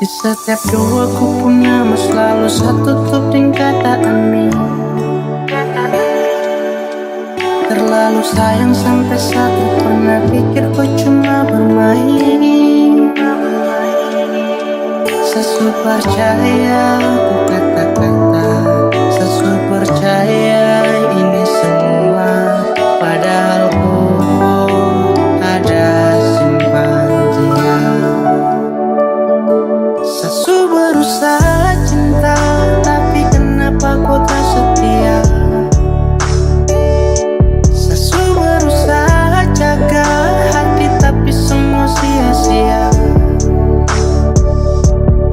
Di setiap doaku punya mas selalu satu tutup dengan kata amin. Terlalu sayang sampai satu pernah pikir kau cuma bermain. Sesu percaya ku kata-kata, sesu percaya ini semua, padahal ku ada simpan dia. Sesu berusaha cinta, tapi kenapa kau tak setia? Sesu berusaha jaga hati, tapi semua sia-sia.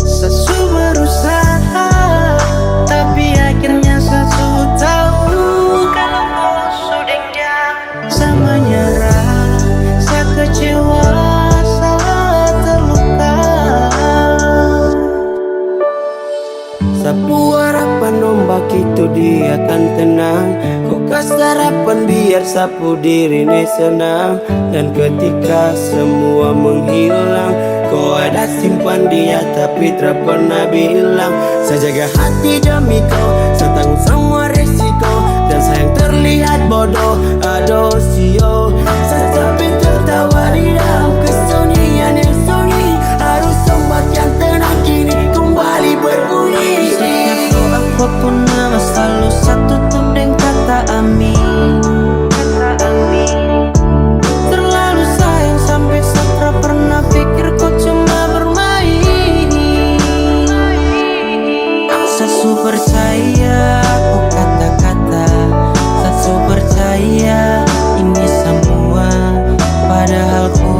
Sesu berusaha, tapi akhirnya sesu tahu kalau kau sudah dia. Saya menyerah, saya kecewa, saya terluka. Sapu harapan ombak itu dia akan tenang. Kau kasih harapan biar sapu diri ini senang. Dan ketika semua menghilang, kau ada simpan dia tapi tak pernah bilang. Saya jaga hati demi kau, saya tanggung semua resiko. Dan sayang terlihat bodoh, aduh sio. Saya sampai tertawa di dalam kesunyian yang sunyi. Harus ombak yang tenang kini kembali berbunyi. Setiap doaku punya mas selalu satu tutup dengan kata amin. Terlalu sayang sampai saya pernah pikir kau cuma bermain. Sesu percaya ku kata-kata, sesu percaya ini semua, padahal ku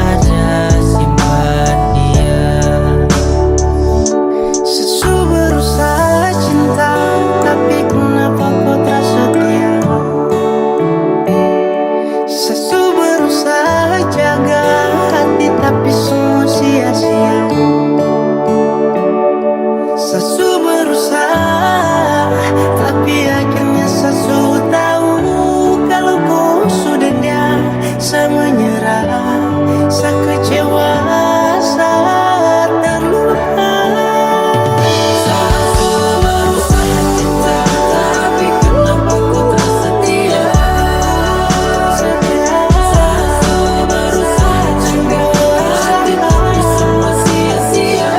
ada simpan dia. Sesu berusaha cinta, tapi kenapa kau tak setia? Sesu berusaha jaga hati, tapi semua sia-sia. Sesu berusaha, tapi akhirnya sesu tahu kalau kau sudah dia. Saya menyerah, saya kecewa, saya terluka. Sesu berusaha cinta, tapi kenapa kau tak setia? Sesu berusaha jaga hati, tapi semua sia-sia.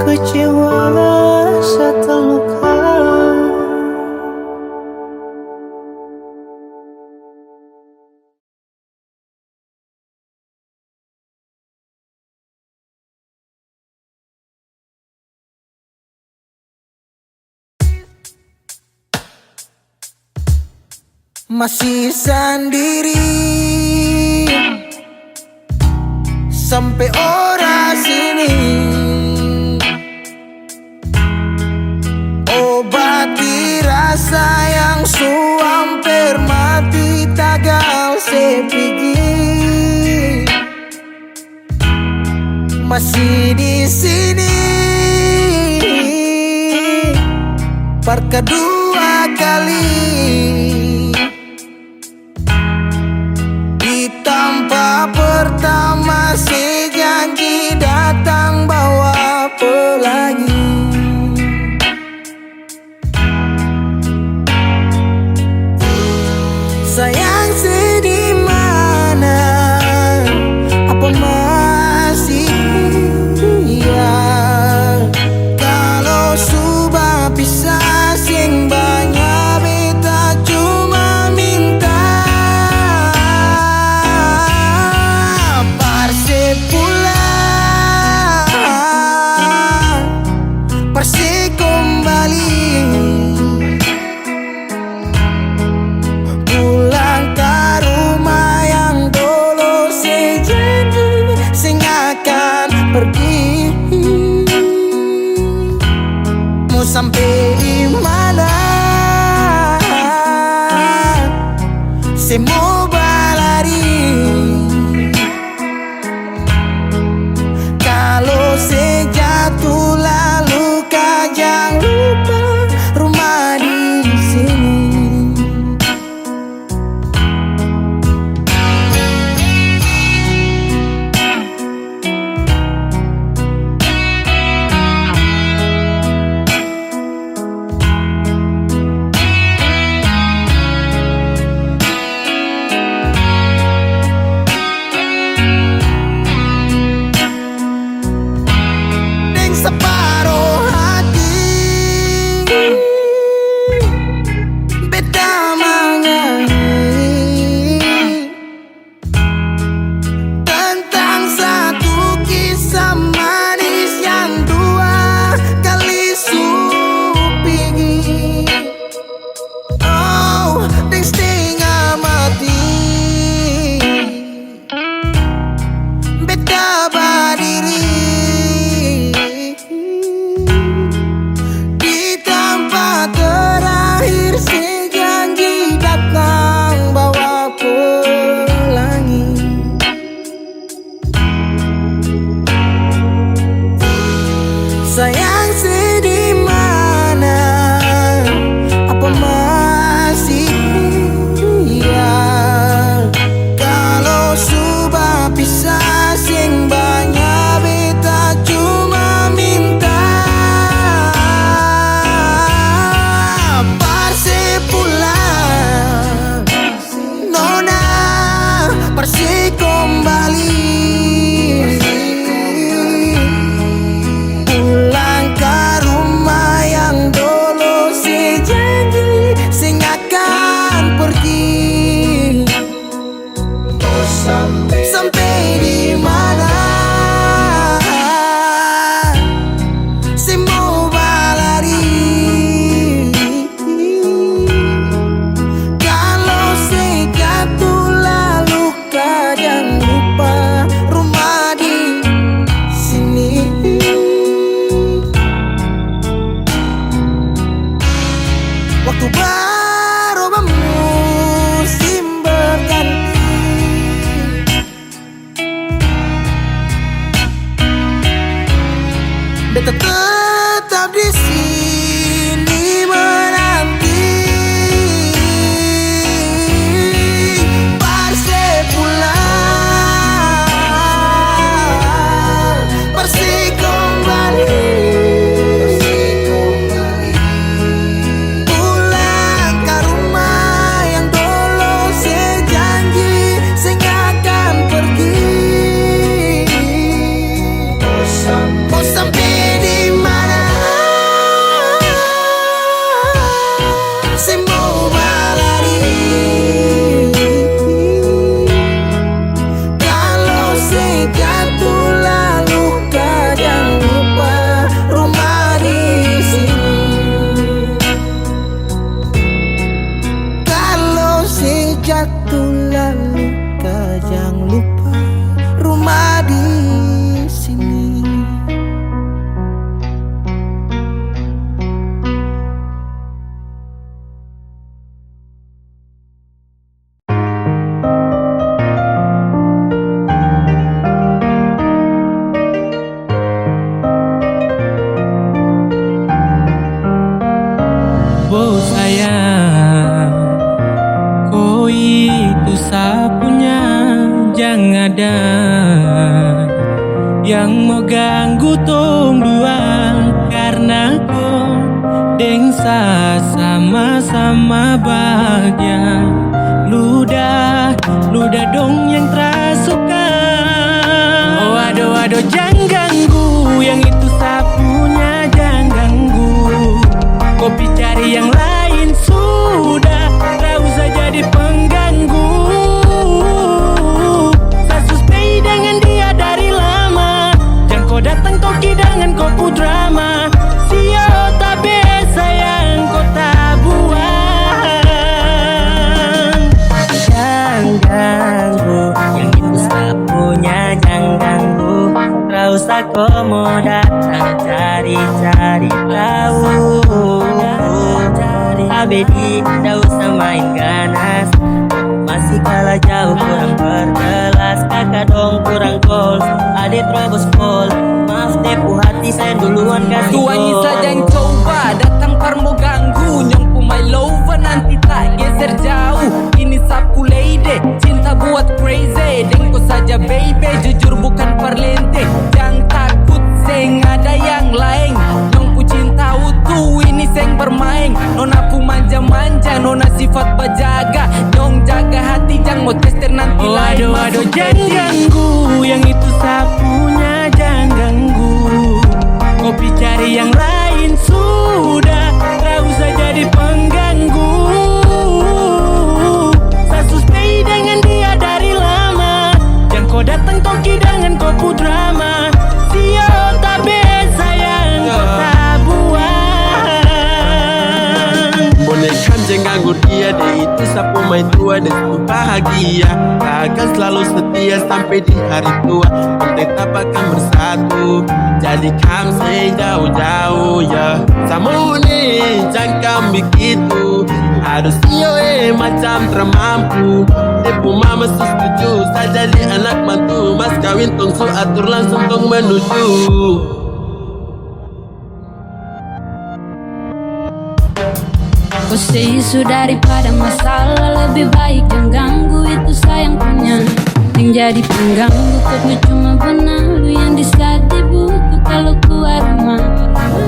Kecewa, saya terluka. Masih sendiri sampai ora sini. Obati rasa yang hampir mati tagal sepigi. Masih di sini per kedua kali. Di tempat pertama si janji datang bawa pelangi. Sayang sedih mana, apa masih ya? Kalau sudah pisah sing banyak beta cuma minta Semua balari. Kalau sejatuh lalu kau jangan lupa rumah di sini. Separuh hati beda menyanyi tentang satu kisah manis yang dua kali supingi. Oh, deng setengah mati beda berdiri. Terakhir sejanji datang bawa pelangi. Sayang sedih mana, apa masih iya? Kalau sudah pisah sing banyak beta cuma minta Persi kembali pulang ke rumah yang dulu sejanji sing akan pergi. Oh, sampai di mana semua balari. Kalau sejatuh lalu jangan lupa rumah di sini. Waktu berubah musim berganti. Beta tetap di sini menanti. Persi kembali pulang ke rumah yang dulu sejanji sing akan pergi. Oh, sampai di mana semua berlari. Kalau sejatuh lalu jangan lupa rumah di sini. Kalau sejatuh lalu jangan lupa rumah di sini. Oh sayang, kau itu sapunya, jangan ada yang mau ganggu tong dua. Karena kau dengsa sama-sama bahagia. Ludah dong yang terasuka. Oh aduh jangan ganggu, yang itu sapunya jangan ganggu. Kopi cari yang lain sudah, tak usah jadi pengganggu. Saya suspei dengan dia dari lama. Jangan kau datang kau kidangan kau pu drama. Sio tak biasa yang kau tak buang. Jangan ganggu, yang itu sapunya jangan ganggu. Tak usah kau mau datang cari-cari tahu. Abedi, tak usah main ganas. Mas kalah jauh kurang berkelas. Kakak dong kurang goals, adik terobos pol. Maaf tepu hati saya duluan kasih Tuangi gol. saja yang coba datang parmo ganggu. Nyongku my lover nanti tak geser jauh. Ini sapu lady, cinta buat crazy. Dengko saja baby, jujur bukan perlente. Jangan takut seng ada yang lain. Nyongku cinta utuh, ini seng bermain. Nona pu manja-manja, nona sifat bajaga. Nyong jaga hati, jangan mau tester nanti lain. Waduh, waduh, jangan ganggu, yang itu sapunya jangan ganggu. Kopi cari yang lain sudah, gak usah jadi pengganggu. Sasu stay dengan dia dari lama. Jangan kau datang koki dengan kopu drama. Sio tak biasa yang kau tak buang. Bonekam jangan ganggu dia, dia itu sapu main tua, dia itu bahagia. Akan selalu setia sampai di hari tua. Tetap akan bersatu, jadikan saya jauh-jauh ya. Sama nih, jangan begitu. Harus macam termampu. Tepu mama setuju, saya jadi anak mantu. Mas kawin tong su atur langsung tong menuju. Kau say isu daripada masalah, lebih baik jangan ganggu, itu sayang punya. Yang jadi pengganggu kau cuma penalu yang di saat di buku kalau keluar rumah.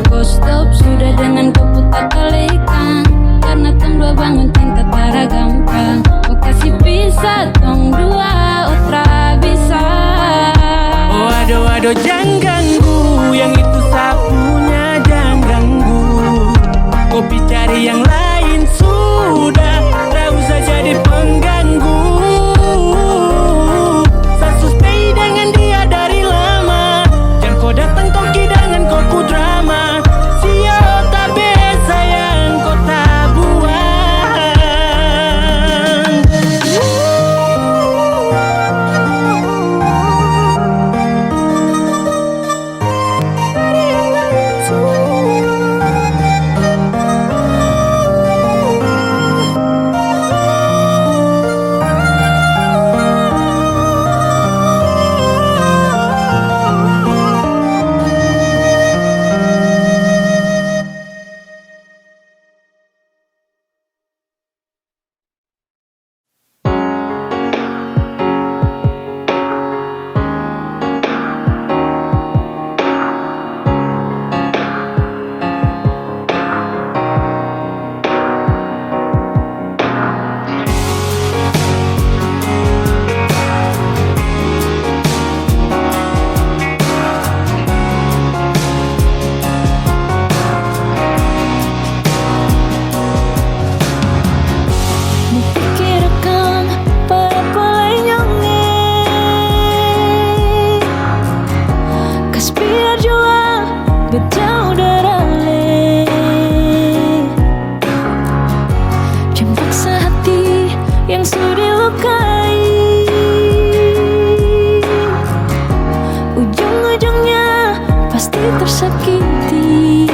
Kau stop sudah dengan kau putar kalikan, karena tong dua bangun cinta tara gampang. Kau kasih pisah tong dua otra bisa. Waduh, waduh, jangan ganggu, yang itu sapunya jangan ganggu. Kopi cari yang lain sudah, gak usah jadi pengganggu. Sasu stay dengan dia dari lama. Jangan kau datang koki dengan koku drama. Sio tak biasa yang kau tak buang. Tersakiti,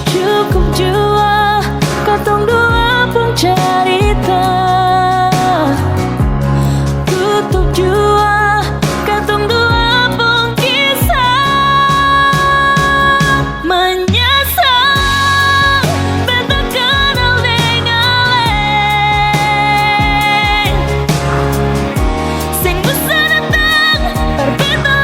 cukup jua katong dua pun cerita. Tutup jua katong dua pun kisah. Menyesal beta kenal dengan lain. Sing bisa datang berbeda.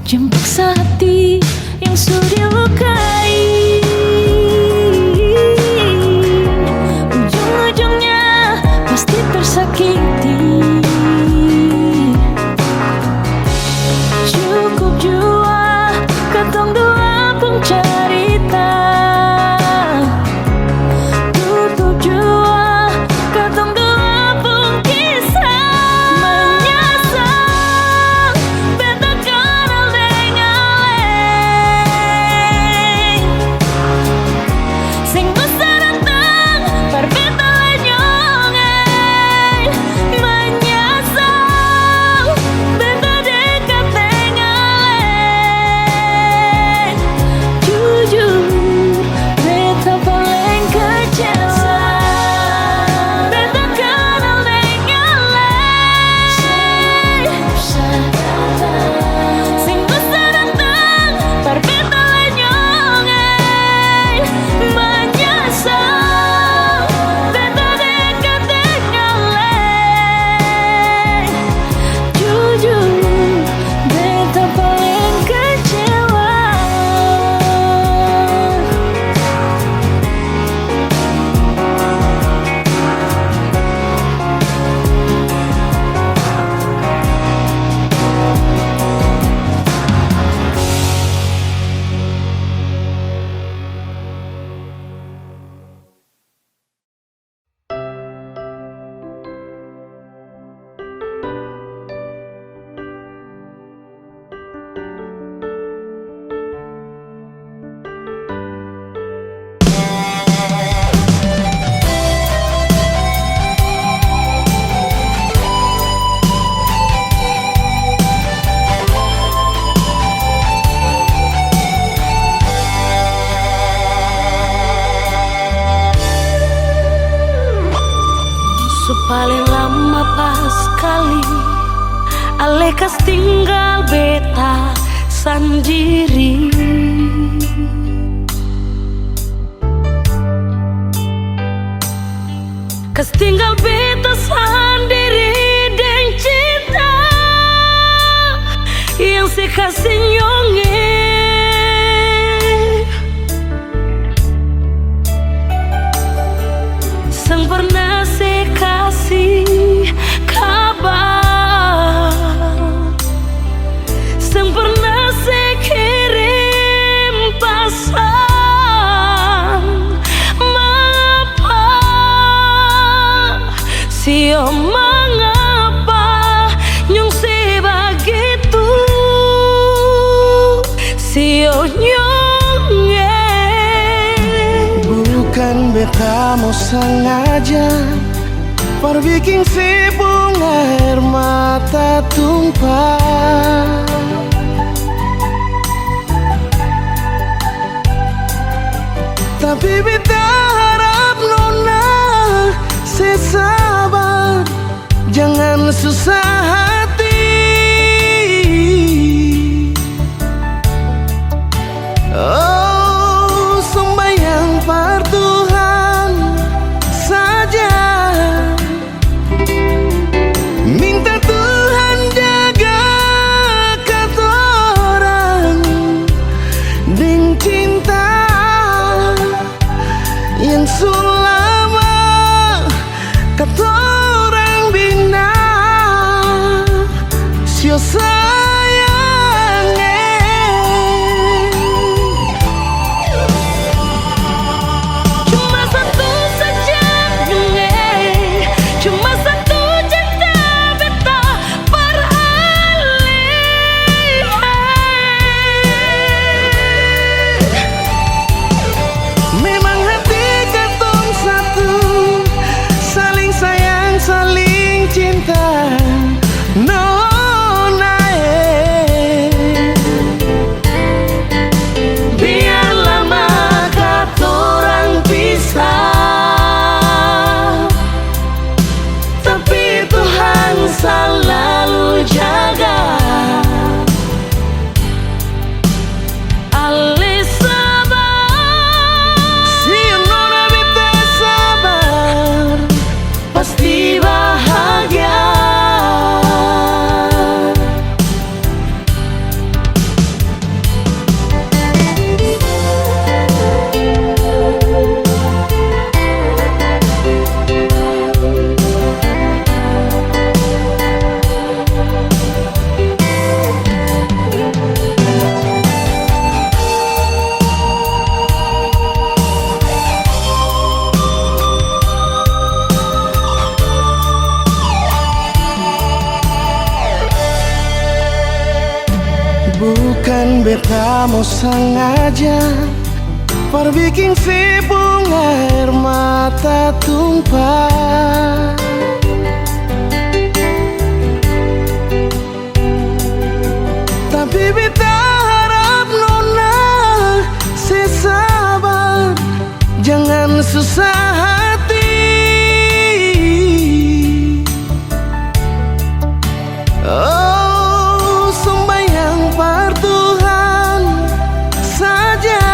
Jemput hati yang sudah lukai, ujung-ujungnya pasti tersakiti. Cukup jua katong dua pun cerita. Tutup jua katong dua pun paling lama pas kali Alekas tinggal beta sendiri. Kas tinggal beta sendiri dan cinta yang sekasih nyonge. Sang pernah sekasih kabar, sang pernah sekirim pesan. Mengapa, sio mengapa nyong sebegitu, sio nyonge. Bukan beta mau sengaja perbikin si bunga air mata tumpah, tapi beta harap nona sesabar, jangan susah hati. Oh, sembahyang par Tuhan saja, minta Tuhan jaga katorang deng cinta yang selama katorang bina. Sio sayang Cuma satu saja nyonge, cuma satu cinta beta beralih. memang hati katong satu, saling sayang, saling cinta. Nona Biar lama katorang pisah, tapi Tuhan selalu jaga. Ale sabar, si nona beta sabar, pasti bahagia. bukan beta mau sengaja perbikin si bunga air mata tumpah, tapi beta harap nona sesabar, jangan susah hati. Oh, sembahyang par Tuhan saja,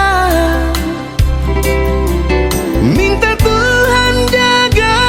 minta Tuhan jaga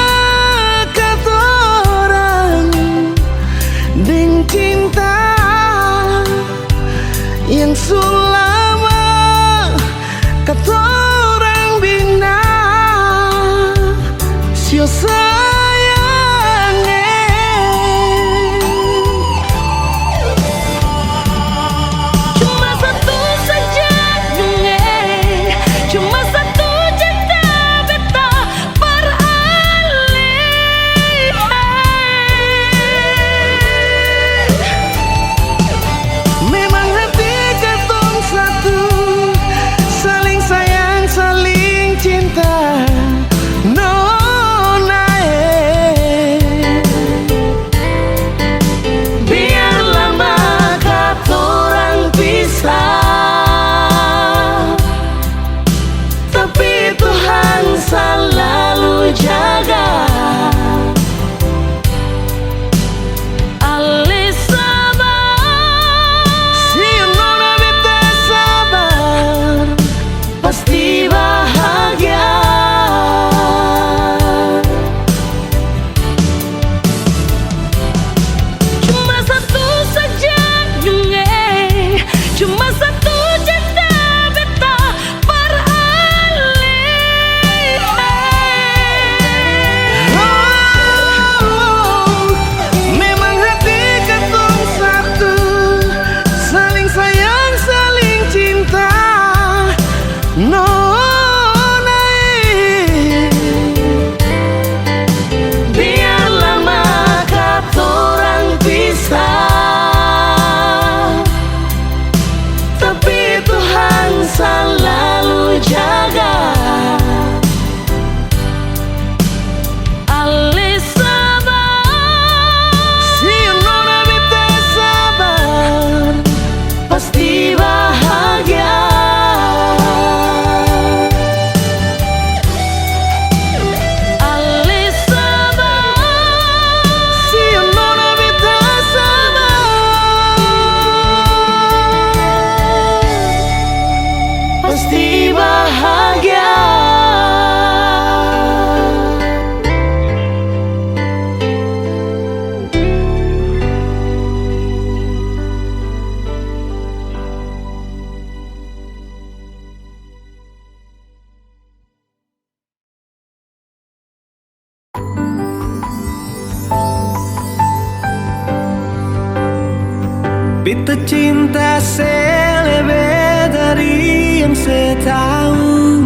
Beta cinta selebih dari yang saya tahu.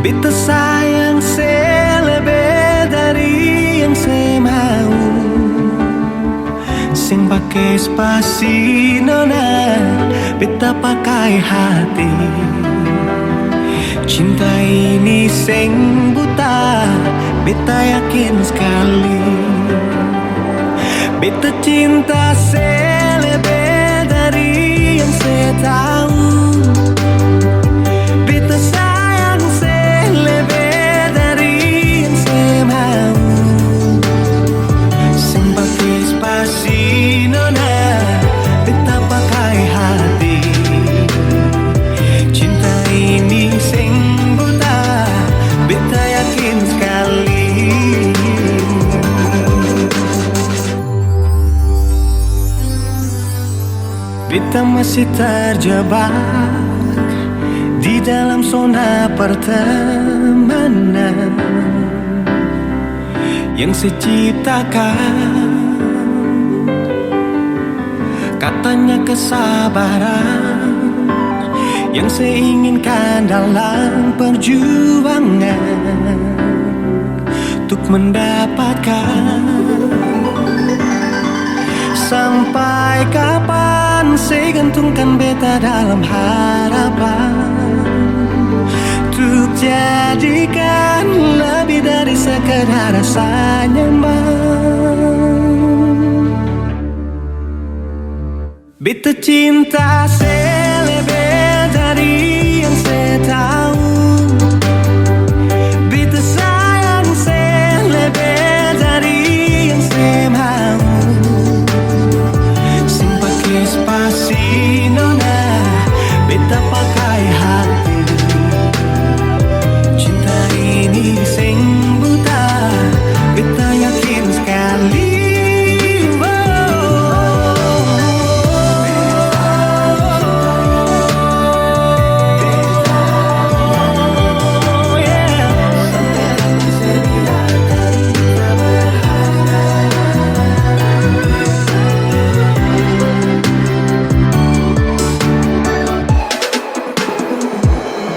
Beta sayang selebih dari yang saya mau. Sing pakai spasi nona, beta pakai hati. Cinta ini sing buta, beta yakin sekali. Beta cinta selebih dari yang saya tahu. Beta sayang selebih dari yang saya mau. Sing pakai spasi nona, beta pakai hati. Cinta ini sing buta, beta yakin sekali. Beta masih terjebak di dalam zona pertemanan yang saya ciptakan. Katanya kesabaran yang saya inginkan dalam perjuangan untuk mendapatkan. Sampai kapan saya gantungkan beta dalam harapan untuk jadikan lebih dari sekedar rasa nyaman. Beta cinta selebih dari yang saya tahu. Beta sayang selebih dari yang saya mau. Spasi nona, beta pakai hati. Cinta ini sing buta, beta yakin sekali.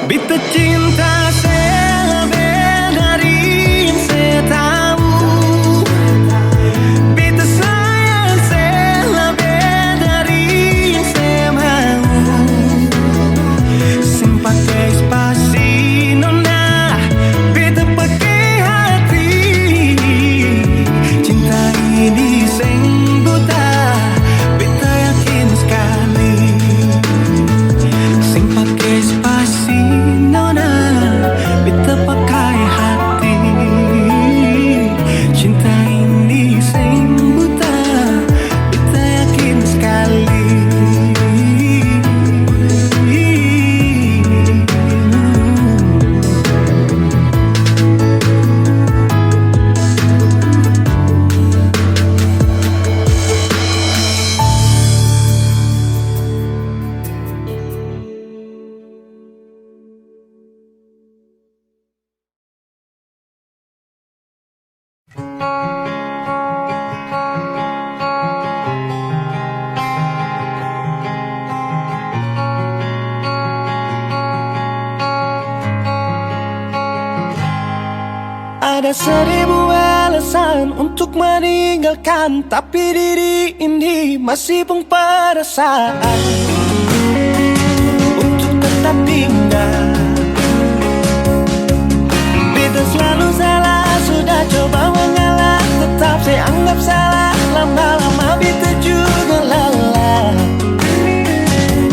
Beta cinta selebih dari yang saya tahu. Beta sayang selebih dari yang saya mau. Sing pakai spasi nona, beta pakai hati. Cinta ini sing buta, beta yakin sekali. Sing pakai spasi nona, beta pakai hati. Cinta ini sing buta, beta yakin sekali. Ada 1000 alasan untuk meninggalkan, tapi diri ini masih pun perasaan untuk tetap tinggal. Beta selalu salah, sudah coba mengalah, tetap saya anggap salah. Lama-lama beta juga lelah.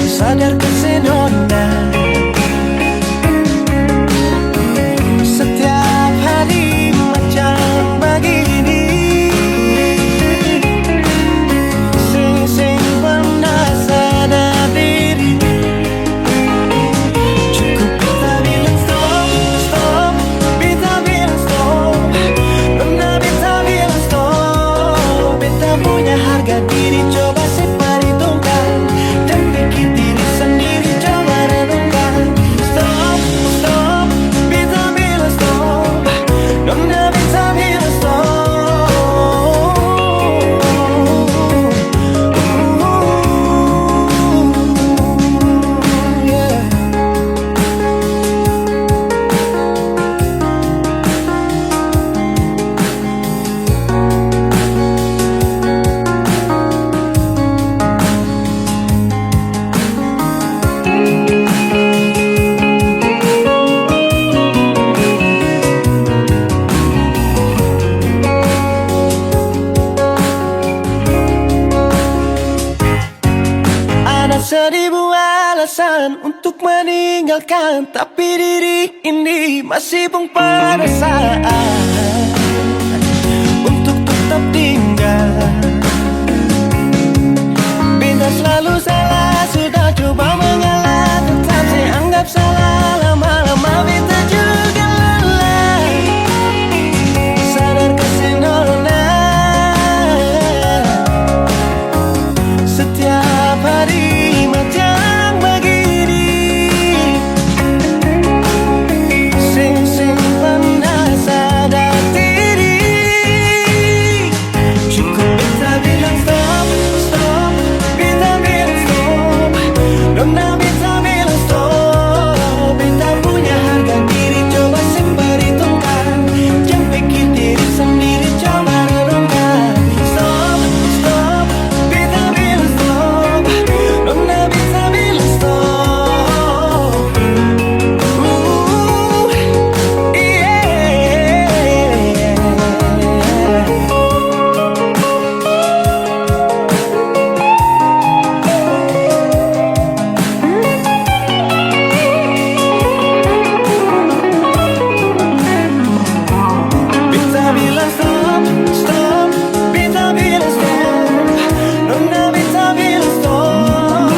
Sadar kesenona, setiap hari macam begini. Sing pernah sadar diri. Cukup beta bilang stop, stop. Beta bilang stop. memutuskan untuk meninggalkan, tapi diri ini masih pun pada saat untuk tetap tinggal. Bintang selalu salah, sudah coba mengalah, tetap saya anggap salah. Lama-lama bintang juga lelah. Sadar kasih nona, setiap hari macam begini. Sing pernah sadar diri. Cukup beta bilang stop, stop. Beta bilang stop. Nona beta bilang stop. Beta punya harga diri, coba perhitungkan. Jangan pikir diri sendiri, coba renungkan. Stop, stop. Beta bilang stop. Nona beta bilang stop. Beta bilang stop, stop. Beta bilang stop. Nona beta bilang stop.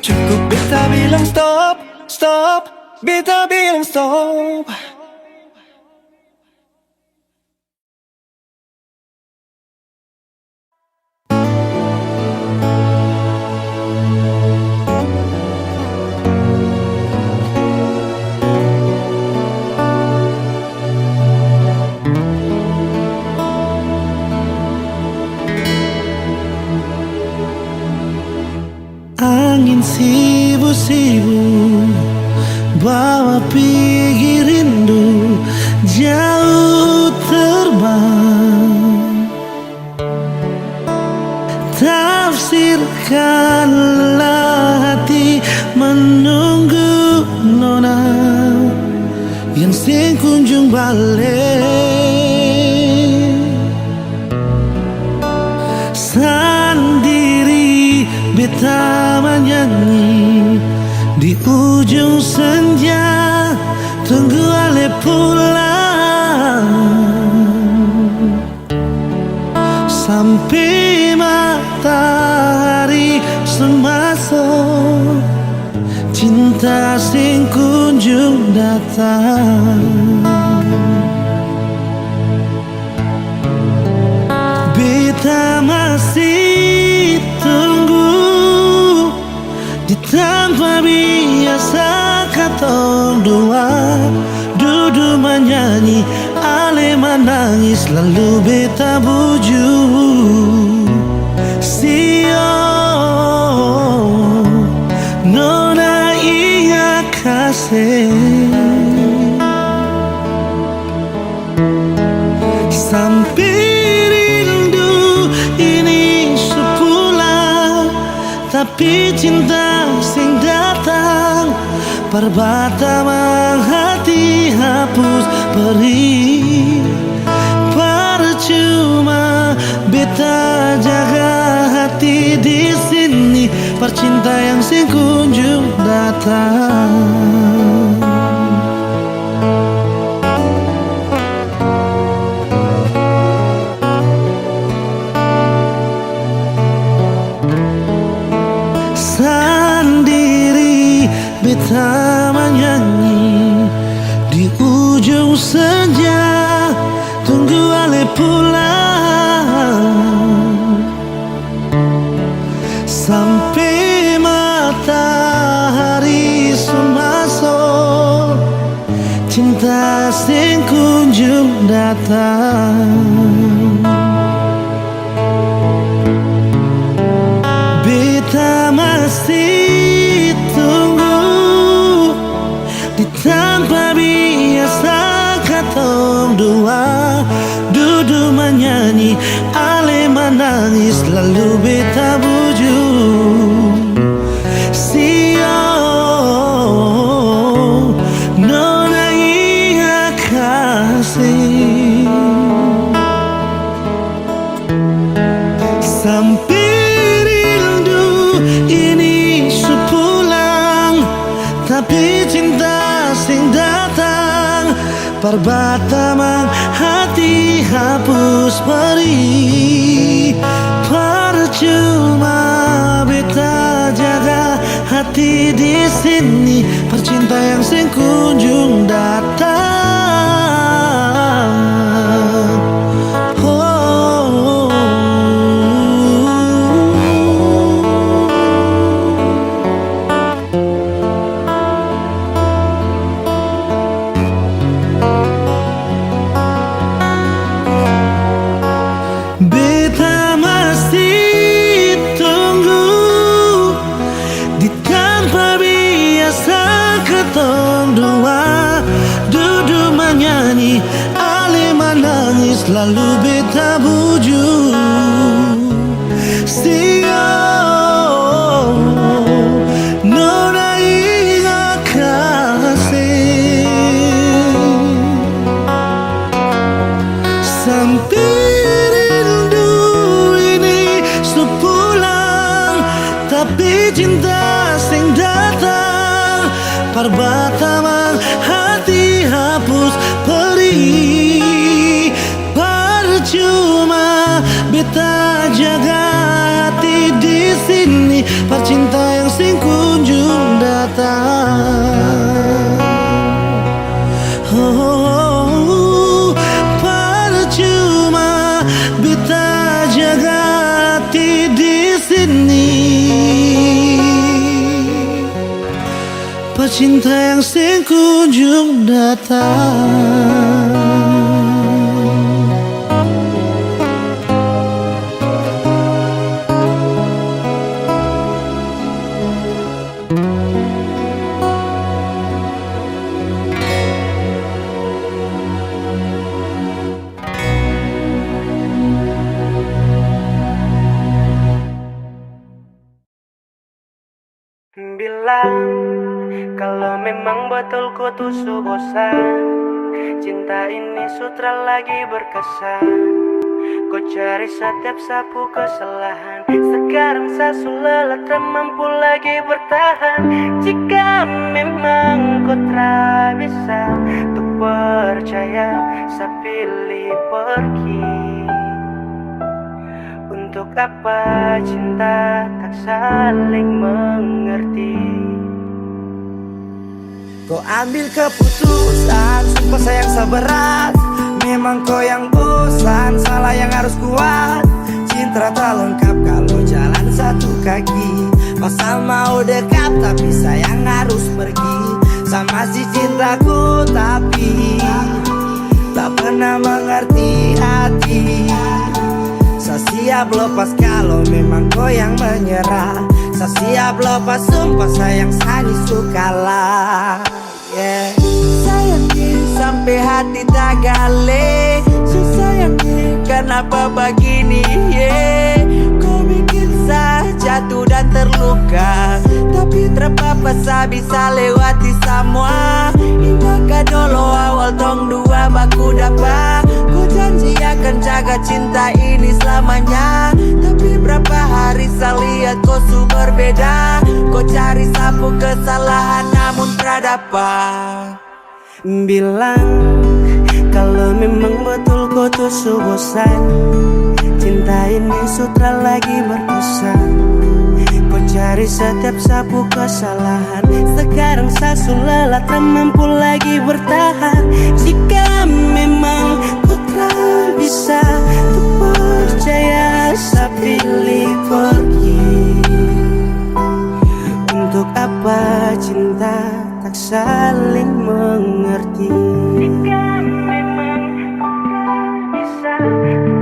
Cukup beta bilang stop, stop. Beta bilang stop. Angin sibuk-sibuk bawa pergi rindu jauh terbang. Tafsirkanlah hati menunggu nona yang sing kunjung balik. Sendiri beta menyanyi di ujung senja, tunggu ale pulang sampai matahari semasuk. Cinta sing kunjung datang. Beta masih tunggu di tanpa biasa katong dua duduk menyanyi, ale menangis lalu beta buju. Sio nona iya kasih sampai rindu ini sepulang, tapi cinta sing datang perbata hati hapus perih. Percuma beta jaga hati di sini, percinta yang sing kunjung datang. Sendiri beta menyanyi di ujung senja, tunggu ale pulang sampai matahari semasuk. Cinta sing kunjung datang. Beta masih tunggu di tanpa biasa katong dua duduk menyanyi, ale menangis lalu beta buju. Sio nona iya kasih cinta sing datang perbatamang hati hapus perih. Percuma beta jaga hati di sini, percinta yang sing kunjung datang. Beta masih tunggu di tanpa biasa ketong dua duduk menyanyi, ale menangis lalu beta bujuk. Sio nona ingat kasih sampai tapi cinta sing datang perbatamang hati hapus perih. Percuma beta jaga hati di sini, percinta yang sing kunjung datang. Percuma beta jaga hati di sini, cinta yang sing kunjung datang. Bilang kalau memang betul ku tuh bosan, cinta ini sutra lagi berkesan. Kau cari setiap sapu kesalahan, sekarang sasu lelah tak mampu lagi bertahan. Jika memang kau tak bisa untuk percaya, saya pilih pergi. Untuk apa cinta tak saling mengerti? Kau ambil keputusan, sumpah sayang seberat. Memang kau yang bosan, salah yang harus kuat. Cinta tak lengkap kalau jalan satu kaki. Masa mau dekat tapi sayang harus pergi. Sama si cintaku tapi tak pernah mengerti hati. Saya siap lepas kalau memang kau yang menyerah. Saya siap lepas sumpah sayang sani sukalah. Yeah. Sayangnya sampai hati tak gale. Sayangnya kenapa begini? Yeah. Kau bikin saya jatuh dan terluka, tapi terpapa saya bisa lewati semua. Ingatkan dulu awal tong dua baku dapat. Kau janji akan jaga cinta ini selamanya, tapi berapa hari saya lihat kau su berbeda. Kau cari sapu kesalahan namun terdapat. Bilang kalau memang betul kau tuh bosan, cinta ini sutra lagi berkesan. Kau cari setiap sapu kesalahan, sekarang sasu lelah tak mampu lagi bertahan. Jika memang kau tak bisa tuh percaya, saya pilih pergi. Untuk apa cinta tak saling mengerti? Jika memang kau tak bisa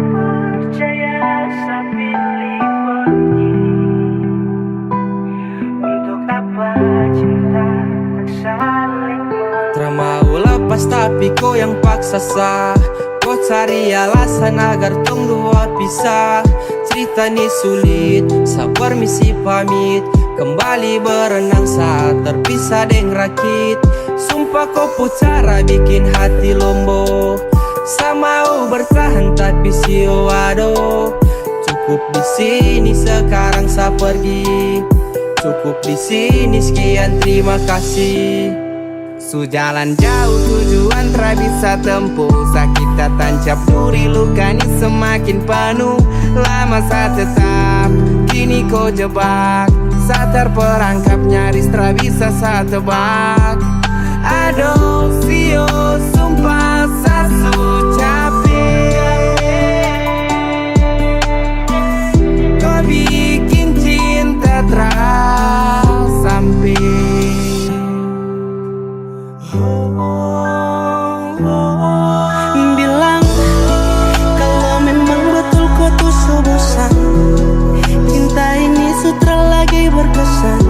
percaya, saya pilih pergi. Untuk apa cinta tak saling mengerti? Termau lepas tapi kau yang paksa sah. Kau cari alasan agar tong dua pisah. Cerita ni sulit, saya permisi pamit. Kembali berenang saat terpisah deng rakit. Sumpah kau pucara bikin hati lombo. Saya mau bertahan tapi sio aduh. Cukup di sini sekarang saya pergi. Cukup di sini sekian terima kasih. Jalan jauh tujuan tak bisa tempuh, sakit tak tancap duri, luka ini semakin penuh. Lama saya tetap, kini kau jebak. Saya terperangkap nyaris tak bisa saya tebak. Aduh sio sumpah saya capek. Kau bikin cinta terus sampai. Bilang kalau memang betul kau tuh so bosan, cinta ini sutra lagi berkesan.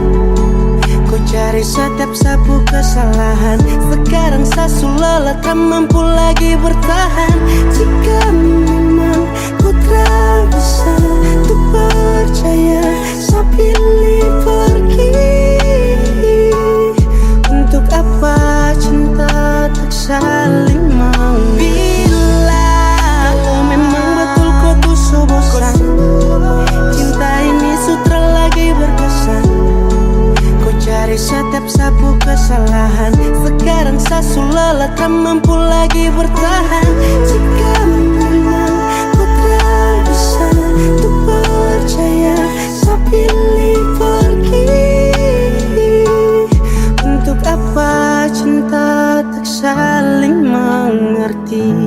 Kau cari setiap sapu kesalahan, sekarang sasu lelah tak mampu lagi bertahan. Jika memang kau tak bisa tuh percaya, saya pilih pergi. Untuk apa cinta tak saling mau? Bila kalau memang betul kau tuh so bosan, cinta ini sutra lagi berkesan. Kau cari setiap sapu kesalahan, sekarang sasu lelah tak mampu lagi bertahan. Jika memang kau tak bisa tuh percaya, saya pilih pergi. Untuk apa cinta tak saling mengerti?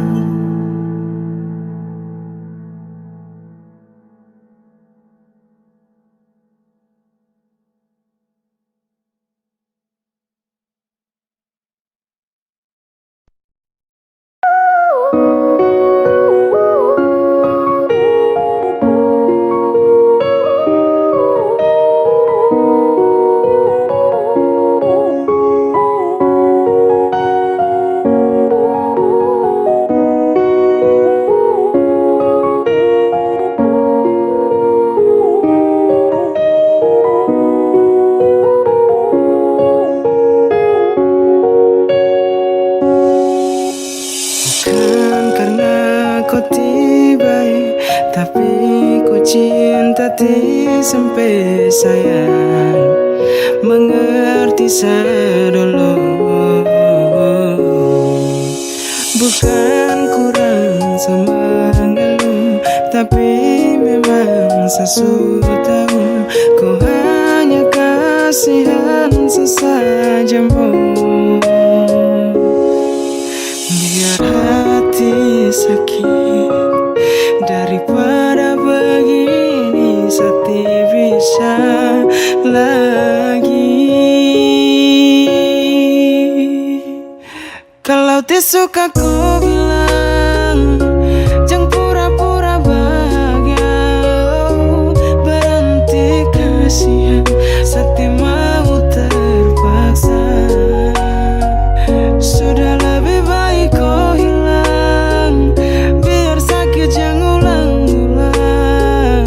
Sampai sayang mengerti sedulu. Bukan kurang semengeluh, tapi memang sesuatu tahu kau hanya kasihan sesajamu. Biar hati sakit daripada begini, sati bisa lagi. Kalau tidak suka ku bilang, jangan pura-pura bahagia. Berhenti kasihan, sati mau terpaksa. Sudah lebih baik kau hilang, biar sakit jangan ulang-ulang.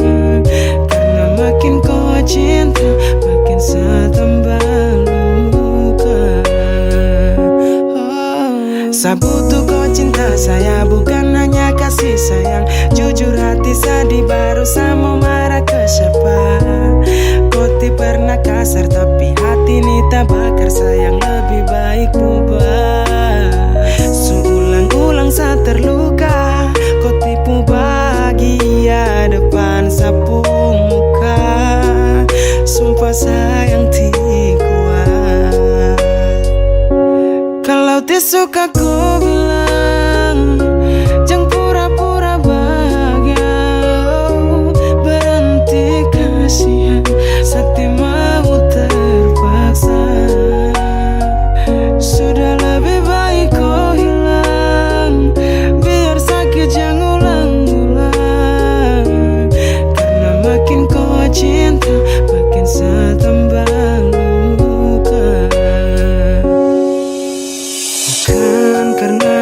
Karena makin kau cinta, makin saya tambah luka. Saya butuh kau cinta saya, bukan hanya kasih sayang. Jujur hati sedih, baru saya mau marah ke siapa. Kau tidak pernah kasar, tapi hati ini tak bakar. Sayang lebih baik bubar. Seulang-ulang saya terluka, kau tipu bahagia depan sapu muka. Sumpah sayang tidak kuat. Kalau tidak suka ku bilang, jangan pura-pura bahagia. Berhenti kasihan, sati mau terpaksa. Sudah lebih baik kau hilang, biar sakit jangan ulang-ulang. Karena makin kau cinta, makin saya tambah luka. Bukan karena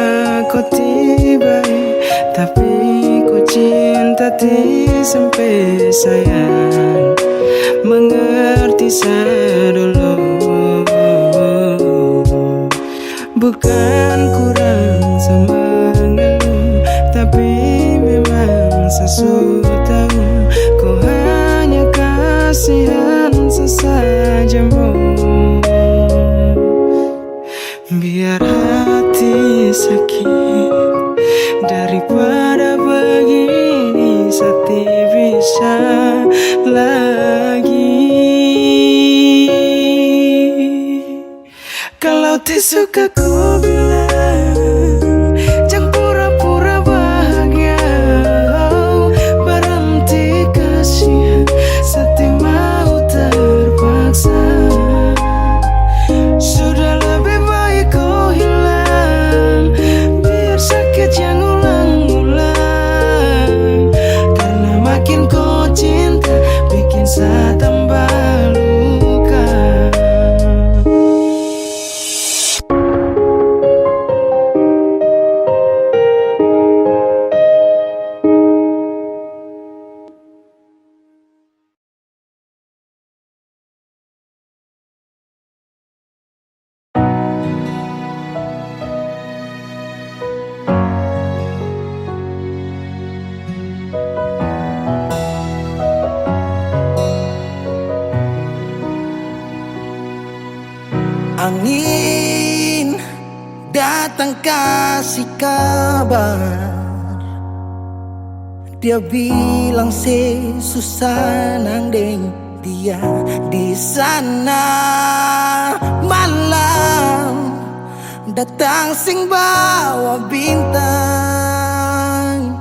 kau tiba, tapi kau cinta sampai sayang mengerti sedulu. Bukan kurang semengeluh, tapi memang sesuatu tahu kau hanya kasihan sesajamu. Biar hati sakit daripada begini, sakti bisa lagi. Kalau suka ku bilang jangan pura-pura bahagia, berhenti kasihan sakti mau terpaksa. Sudah lebih baik kau hilang, biar sakit yang ulang-ulang. Karena makin kau cinta, bikin saya tambah luka. Angin datang kasih kabar, dia bilang susah nang deng dia di sana. Malam datang sing bawa bintang,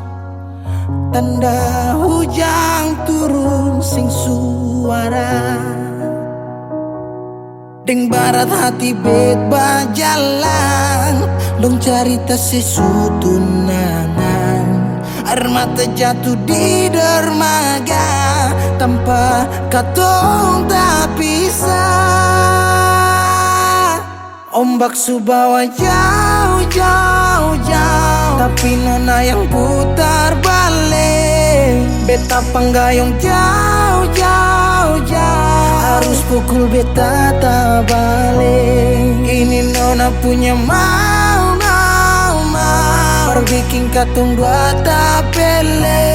tanda hujan turun sing suara. Deng barat hati bet bajalan, dong cerita sesutunangan. Air mata jatuh di dermaga, tanpa katong tak pisah. Ombak subawa jauh, jauh, jauh, tapi nona yang putar balik. Beta panggayong jauh, jauh, jauh, harus pukul beta tak balik. Ini nona punya mau, mau, mau, berbikin katong dua tak pele.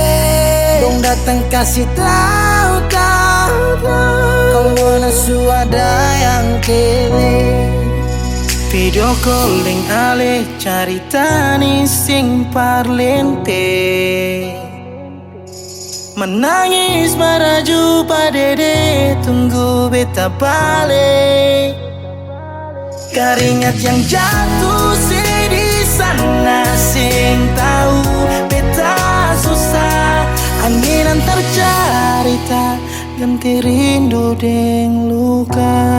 Dong datang kasih tahu, tahu, tahu, kau nona suada yang kele. Video calling ale carita ni sing parlente, menangis maraju padede tunggu beta balik. Keringat yang jatuh di sana sing tahu beta susah. Angin antar carita ganti rindu deng luka.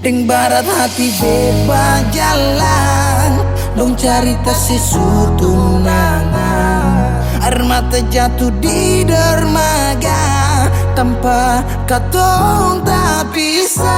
Deng barat hati bebas jalan, dong cerita sesutunangan. Air mata jatuh di dermaga, tanpa katong tak pisah.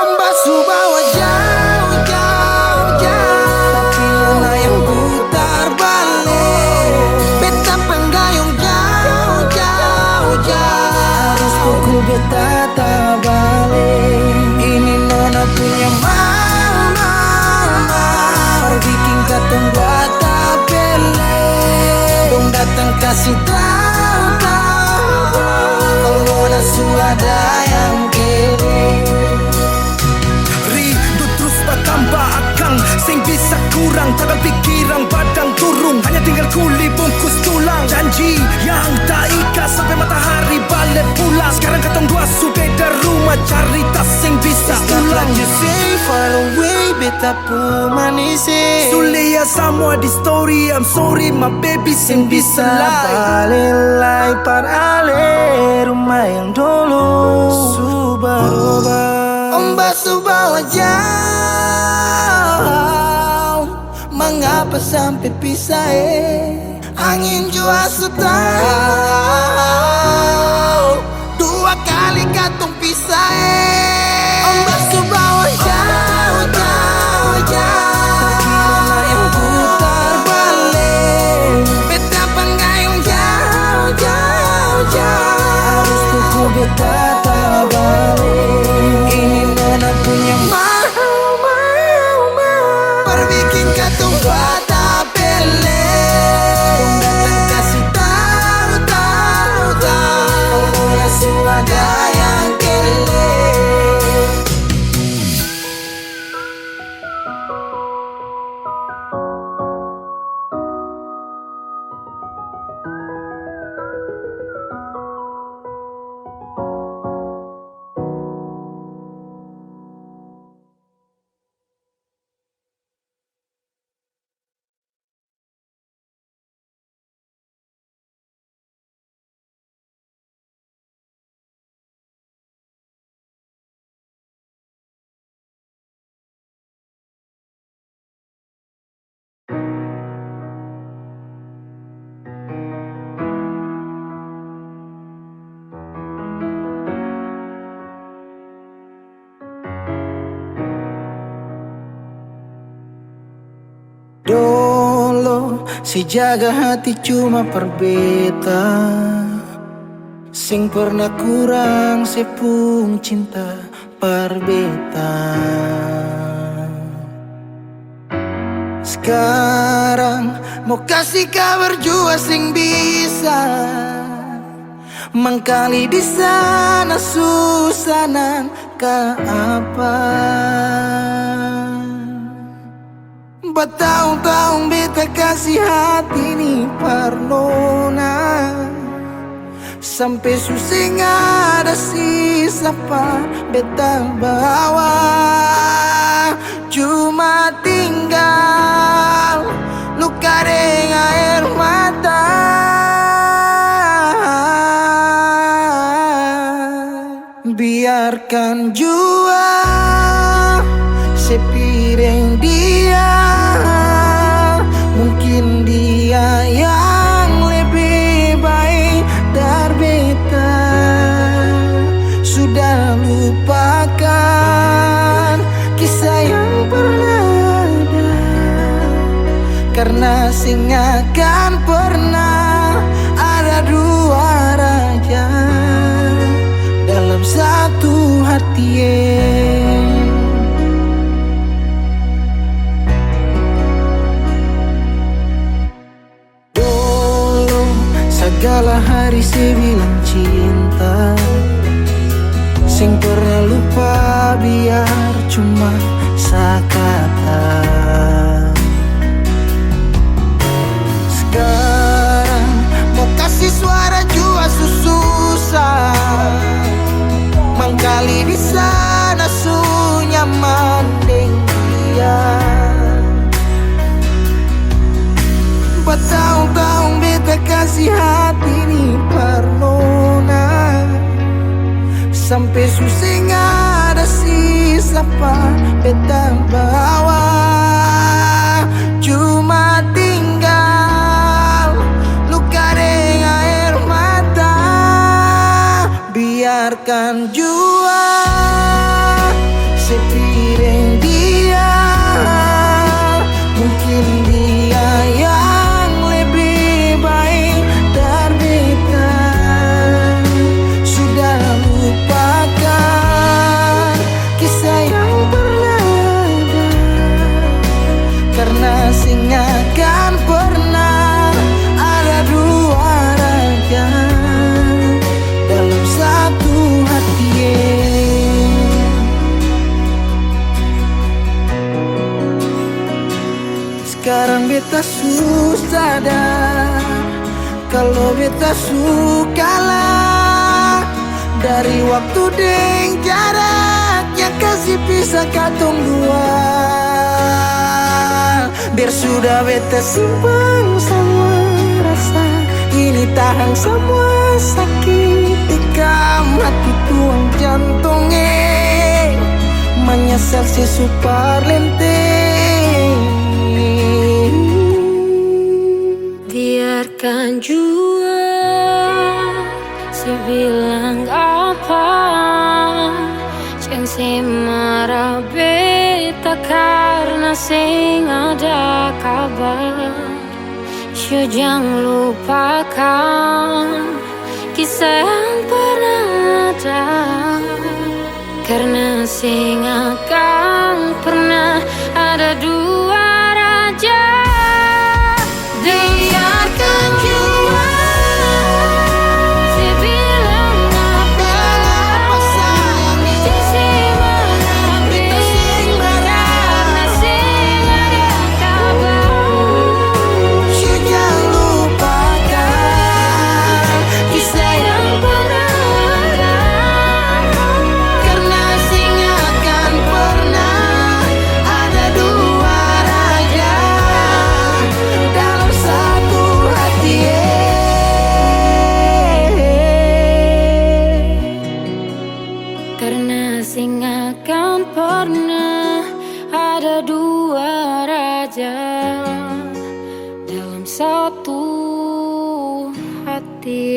Ombak subawa jauh, jauh, jauh, tapi nona yang putar balik. Beta panggayong jauh, jauh, jauh, harus pukul beta tak balik. Ini nona punya mau, mau, mau, bikin katong buat tak pele. Dong datang kasih tahu, tahu, kalau nona suada yang kere. Rindu terus bertambah akang, sing bisa kurang, takkan pikiran badang turung. Hanya tinggal kuli bungkus tulang, janji yang tak ikat sampai matahari balik pulang. Sekarang katong dua sudah di rumah, cari tas sing bisa ulang. You say far away, beta pu manise. Sulia semua di story, I'm sorry my baby sing bisa balik par ale rumah yang dulu subaroba. Ombak subawa jauh, mengapa sampai pisah angin jua tahu, dua kali katong pisah Ombak subawa jauh, jauh, jauh, tapi nona yang putar balik. Beta panggayong jauh, jauh, jauh, harus pukul beta tak balik. Ini nona punya mau, mau, mau, berbikin katong bata pele. Dong datang kasih tahu, tahu, tahu, nona suada yang kere. Dolo si jaga hati cuma perbeta, sing pernah kurang sepung cinta perbeta. Sekarang mau kasih kabar jua sing bisa mangkali di sana susah nang ka apa. Bertahun-tahun beta kasih hati ni parnona, sampai susah ada sisa pa beta bawa. Cuma tinggal luka dengan air mata. Biarkan jua sepiring dia, mungkin dia yang lebih baik dari beta. Sudah lupakan kisah yang pernah ada, karena sing akan pernah ada dua raja dalam satu hati. Dulu segala hari saya bilang cinta, sing pernah lupa biar cuma sekata. Sekarang mau kasih suara jua susah, mangkali di sana su nyaman deng dia. Bertahun-tahun beta kasih hati ni parnona, sampai susah ada sisa pa beta bawa. Cuma tinggal luka dengan air mata. Biarkan jua sepiring dia, mungkin dia yang lebih baik dari beta. Sudah lupakan kisah yang pernah ada, karena sing akan pernah ada dua raja dalam satu hati. Sekarang beta susah sadar kalau beta sukalah dari waktu deng jaraknya kasih pisah katong dua. Biar sudah beta simpan semua rasa, ini tahan semua sakit tikam hati tuang jantungnya, menyesal si super lenteng. Biarkan jua sebilang apa, jangan semarah beta karena sing ada kabar. Jangan lupakan kisah yang pernah ada, karena sing akan pernah ada dua raja. Biarkan jua sebilang apa, semarah beta karena sing ada kabar. Jangan lupakan kisah yang pernah ada, karena sing akan pernah ada dua raja dalam satu hati. Karena sing akan pernah ada dua raja dalam satu hati.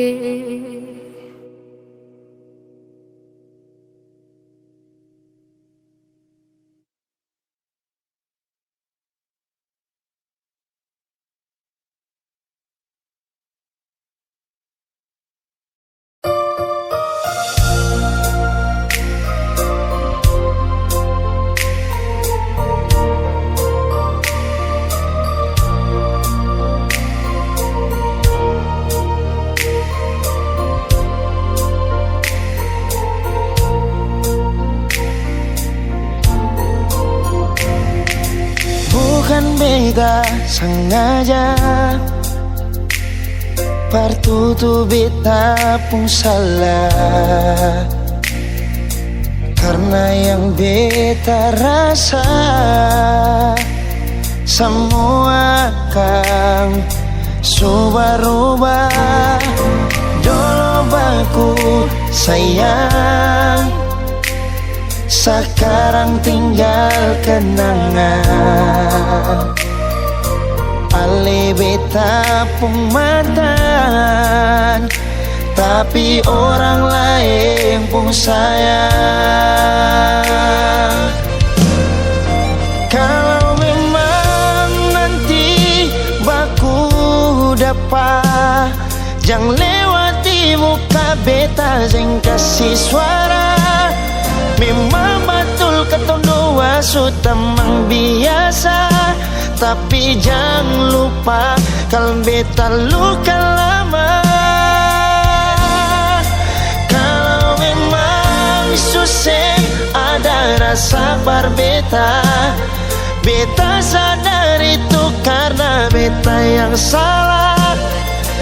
tidak sengaja Partutu beta pun salah Karena yang beta rasa semua akan subah-rubah Dolo baku sayang Sekarang tinggal kenangan Ale beta pun mantan Tapi orang lain pun sayang Kalau memang nanti baku dapat Jangan lewati muka beta Jangan kasih suara Memang betul ketong dua sutamang biasa Tapi jangan lupa kalau beta luka lama Kalau memang susah ada rasa berbeta Beta sadar itu karena beta yang salah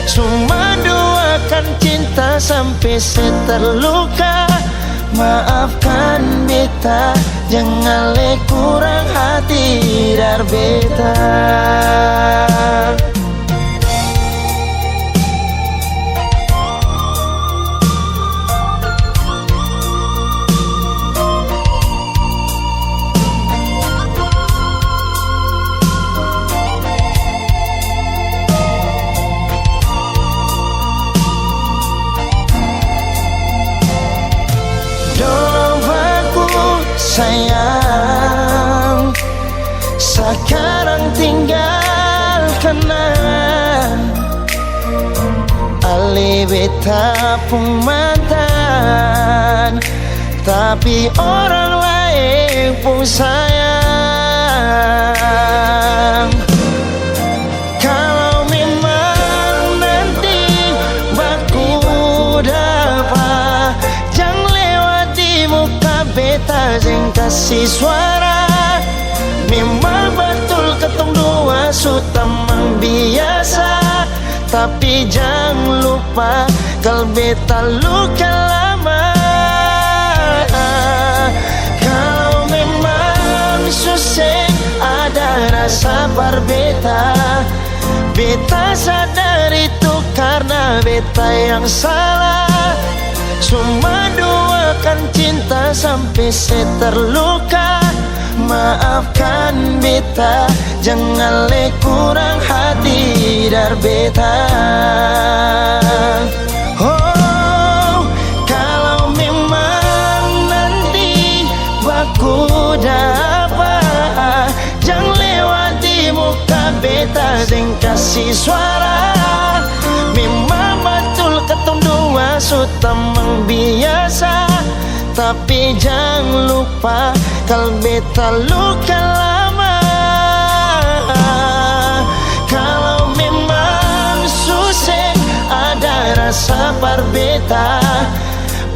Cuma doakan cinta sampai terluka Maafkan beta, jangan le kurang hati dar beta sayang Sekarang tinggal kenang Ale beta pun mantan Tapi orang lain pun sayang Kalau memang nanti baku dapat Jangan lewati muka beta Jangan kasih suara Memang betul ketong dua sutamang biasa Tapi jangan lupa kalau beta luka lama Kalau memang susah ada rasa berbeta Beta sadar itu karena beta yang salah Cuma doakan cinta sampai terluka Maafkan beta, jangan le kurang hati dar beta Oh, kalau memang nanti baku dapat Jangan lewati muka beta, jangan kasih suara Memang betul ketong dua sutamang biasa Tapi jangan lupa kalau beta luka lama Kalau memang susah ada rasa berbeta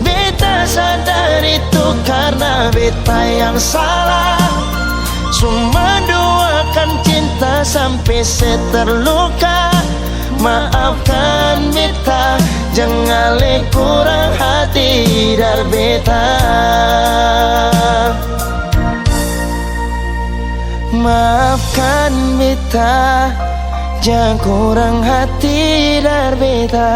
Beta sadar itu karena beta yang salah Cuma doakan cinta sampai terluka Maafkan beta, jangan le kurang hati dar beta Maafkan beta, jangan kurang hati dar beta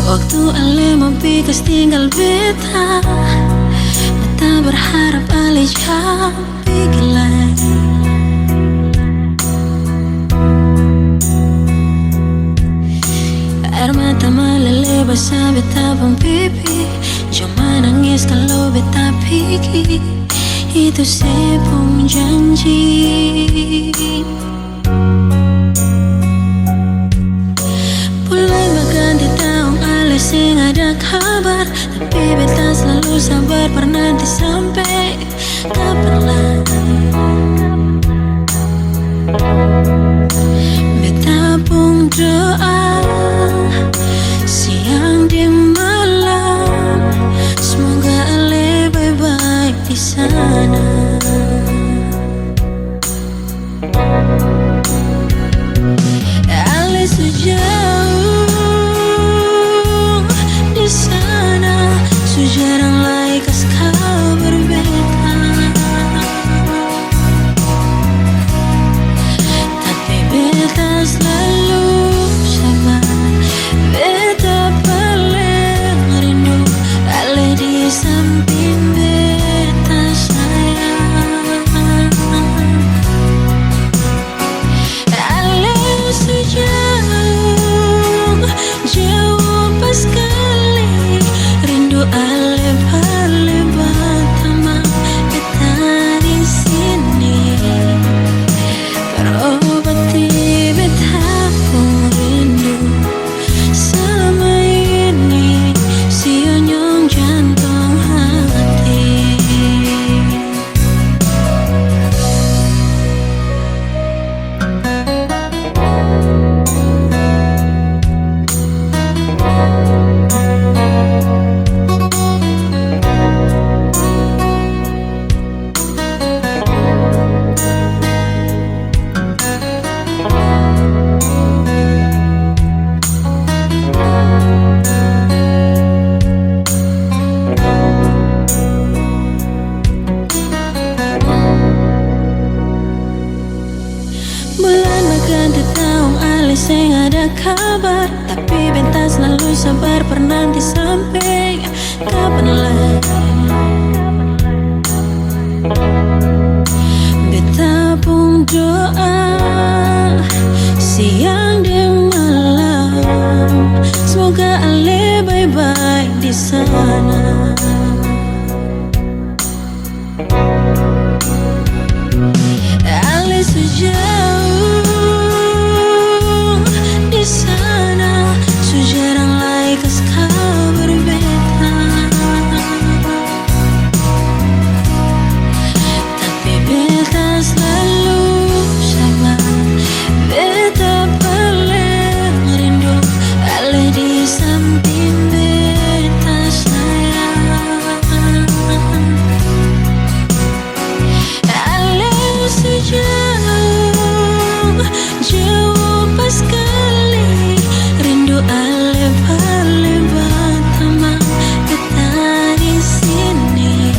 Waktu ale mempikas tinggal beta Beta berharap ale jauh pergi lagi Air mata meleleh basah beta pun pipi, cuma nangis kalau beta pikir itu sepung janji. Mulai berganti tahun alas sing ada kabar, tapi beta selalu sabar pernah sampai kapan lagi. Beta pun doa siang di malam, semoga lebih baik di sana. Ale sejauh di sana, sejarang lai kas kau berbeda. Tapi beta selalu sabar, beta paling rindu ale di samping beta sayang. Ale sejauh jauh pas kali, rindu ale paling pertama beta di sini. Terobati beta pun rindu selama ini, sionyong jantung hati. Bulan berganti tahun alis sing ada kabar, tapi beta selalu sabar pernanti sampai kapan lagi. Beta pun doa siang dan malam, semoga ale baik-baik di sana. Ale sejauh di sana, sejarang lai kas kau berbeda. Tapi beta selalu sabar, beta paling rindu ale di samping beta sayang. Ale sejauh jauh pas kali, rindu ale paling pertama beta di sini.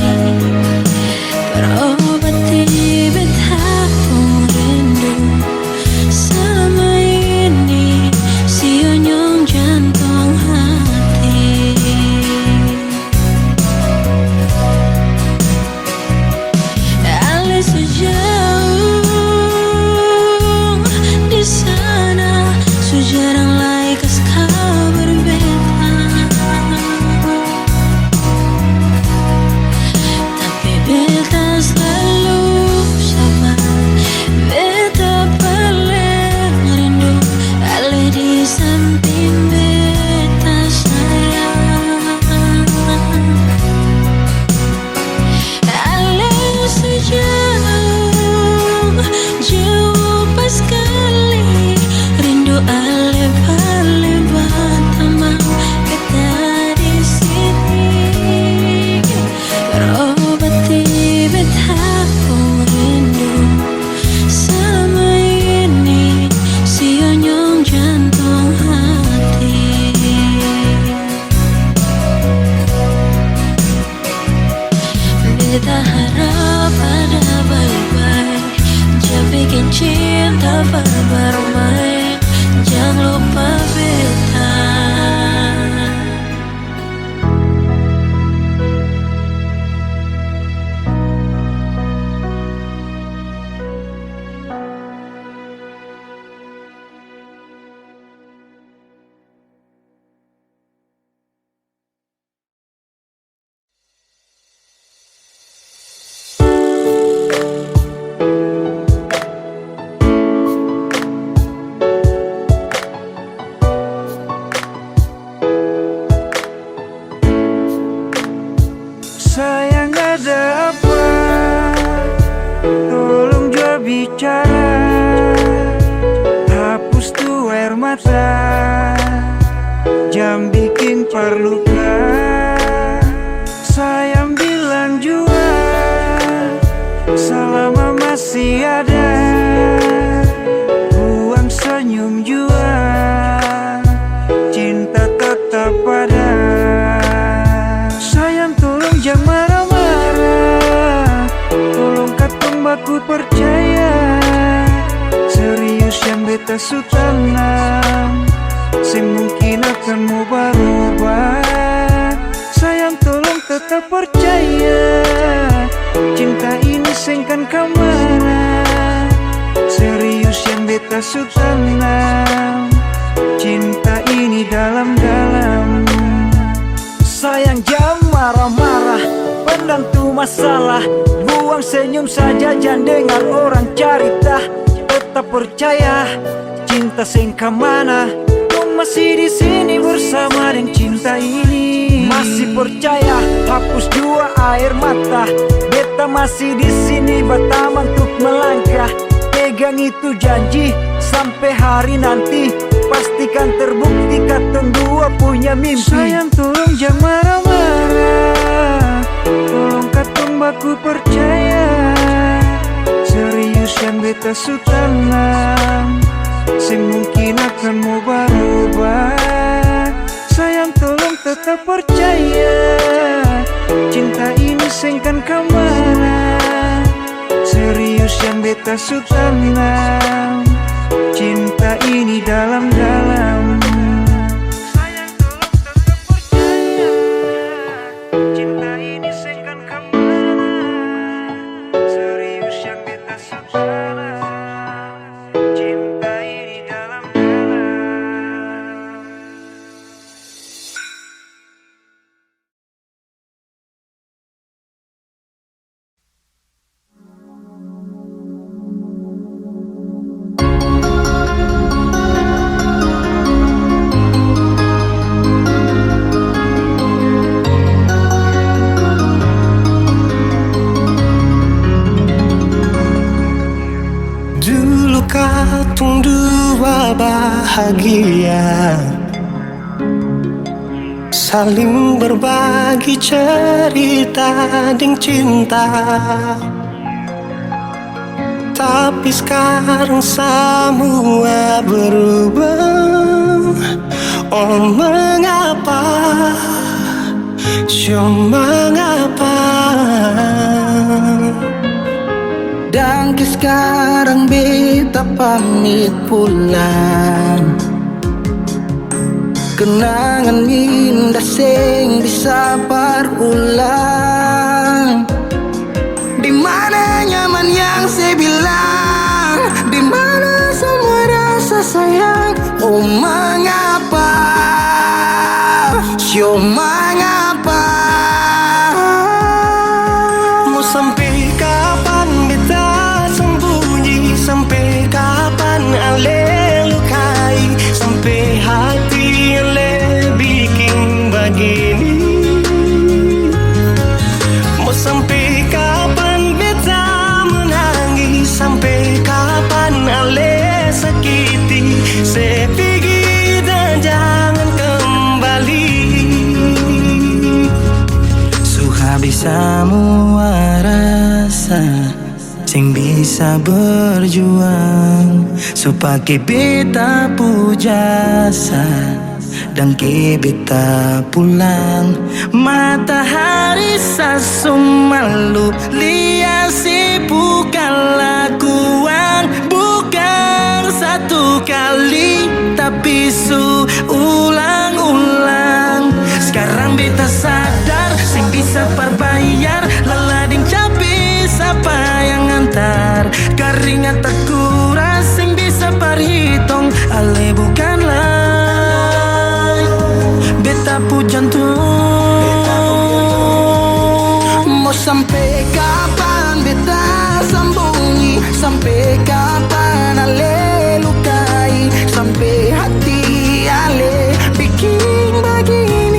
Terobati beta pun rindu selama ini, sionyong jantung hati. Ale sejauh di sana, sejarang lai kas kau mata, jam bikin perluka. Sayang bilang jua, selama masih ada, buang senyum jua, cinta tetap ada. Sayang tolong jangan marah-marah, tolong katong baku percaya. Serius yang beta su tanam, semungkin akan mau berubah. Sayang tolong tetap percaya, cinta ini sengkan kemana. Serius yang beta su tanam, cinta ini dalam-dalam. Sayang jangan marah-marah, pendam tu masalah. Buang senyum saja, jangan dengar orang cerita. Tetap percaya, cinta sengka mana. Kau masih di sini bersama dengan cinta ini. Masih percaya, hapus jua air mata. Beta masih di sini bertaman untuk melangkah. Pegang itu janji sampai hari nanti, pastikan terbukti katong dua punya mimpi. Sayang tolong jangan marah-marah, tolong katong baku percaya. Serius yang beta su tanam, semungkin akan mau berubah. Sayang tolong tetap percaya, cinta ini sengkan kemana. Serius yang beta su tanam, cinta ini dalam-dalam. Sayang tolong tetap percaya, cinta ini sengkan kemana. Serius yang beta su tanam, cinta ini dalam-dalam. Dulu katong dua bahagia, saling berbagi cerita dan cinta. Tapi sekarang semua berubah. Oh mengapa, mengapa? Dan sekarang beta pamit pulang. Kenangan indah sing bisa berulang. Di mana nyaman yang saya bilang, di mana semua rasa sayang. Oh mengapa, mengapa? Mau sampai kapan beta sembunyi? Sampai kapan ale lukai? Sampai hati ale bikin begini? Mau sampai kapan beta menangis? Sampai kapan ale sakiti? Saya pergi dan jangan kembali. Habis semua rasa sing bisa berjuang supaya beta pujasa dan ke beta pulang. Matahari sasumalu liasi bukan lakuan, bukan satu kali tapi ulang-ulang. Sekarang beta sadar sing bisa perbayar lelading capi siapa yang antar. Keringat terkuras sing bisa perhitung ale bukanlah beta pu jantung. Mau sampai kapan beta sembunyi? Sampai kapan ale lukai? Sampai hati ale bikin begini?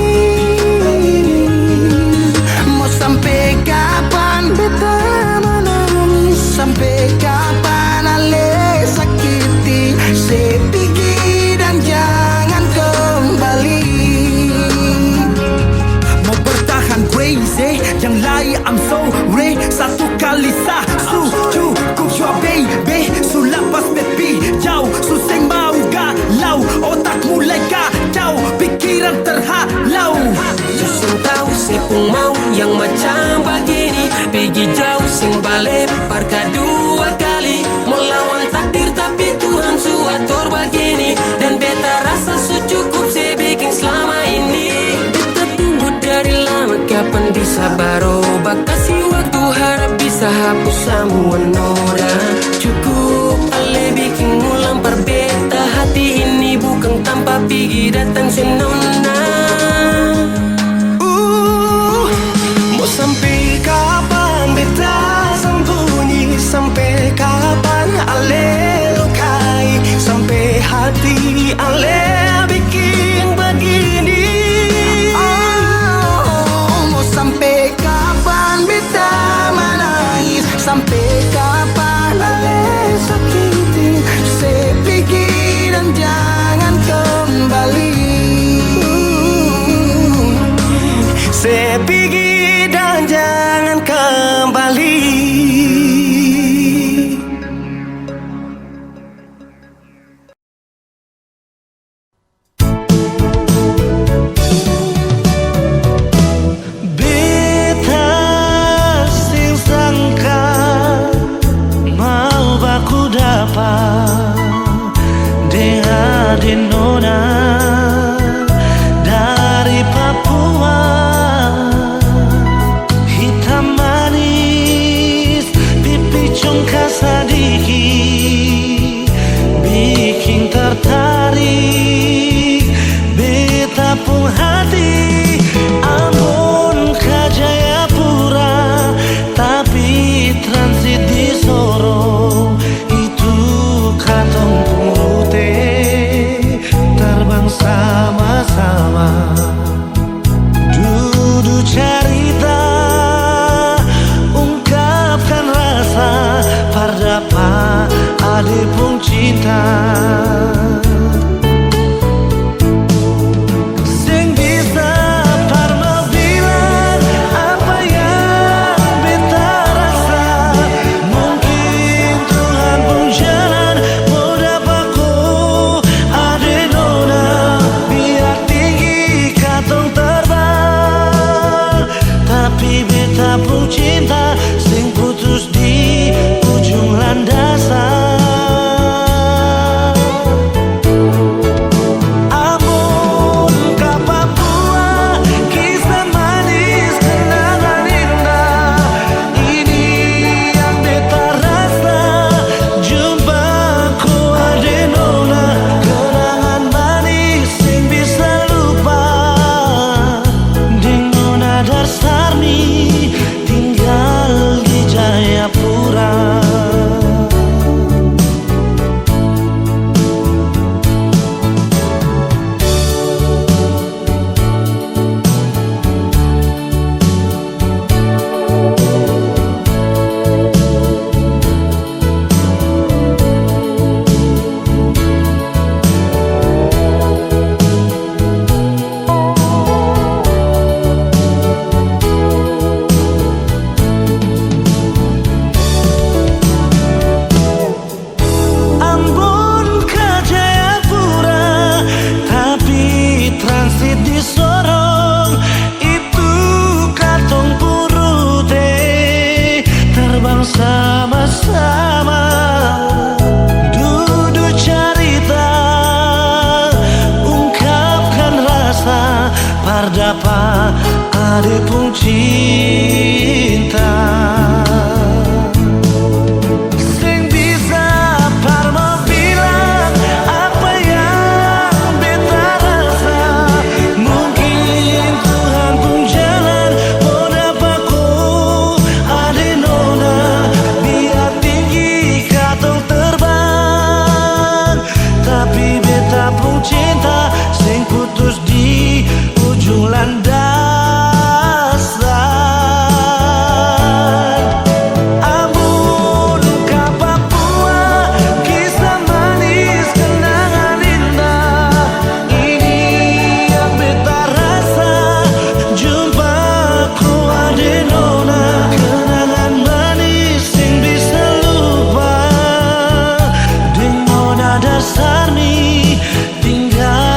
Sampai kapan beta menangis? Sampai kapan ale sakiti? Saya pergi dan Dan beta rasa cukup saya bikin selama ini. Beta tunggu dari lama kapan bisa berubah. Kasih waktu harap bisa hapus semua noda. Cukup ale bikin ulang perbeta. Hati ini bukan tanpa pergi datang senona. Mau sampai kapan beta sembunyi? Sampai kapan ale lukai? Sampai hati ale bikin begini. Mau sampai kapan beta menangis? Sampai kapan ale sakiti? Saya pergi dan jangan kembali. Saya pergi dan jangan kembali. Beta sing sangka mau baku dapat dengan nona dari Papua. Hitam manis pipi congkak sadiki bikin tertarik beta pun hati. Ambon ke Jayapura tapi transit di Sorong. Itu katong purute terbang sama-sama. Duduk cerita ungkapkan rasa pardapa ade pun cinta. Sing bisa parma bilang apa yang beta rasa. Mungkin Tuhan pun jalan mau dapatku ade nona. Biar tinggi katong terbang tapi beta pun cinta sing putus di ujung landasan. Ambon ke Papua kisah manis kenangan indah. Ini yang beta rasa jumpaku ade nona. Kenangan manis sing bisa lupa. Ding nona Darsarmi tinggal di Jayapura. Ambon ke Jayapura tapi transit di Sorong. Itu katong purute terbang sama-sama. Duduk cerita ungkapkan rasa pardapa ade pun cinta. Sing bisa parma bilang apa yang beta rasa. Mungkin Tuhan pun jalan mau dapatku ade nona. Biar tinggi katong terbang tapi beta pun cinta sing putus di ujung landasan. Ambon ke Papua kisah manis kenangan indah. Ini yang beta rasa jumpaku ade nona. Kenangan manis sing bisa lupa. Ding nona Darsarmi tinggal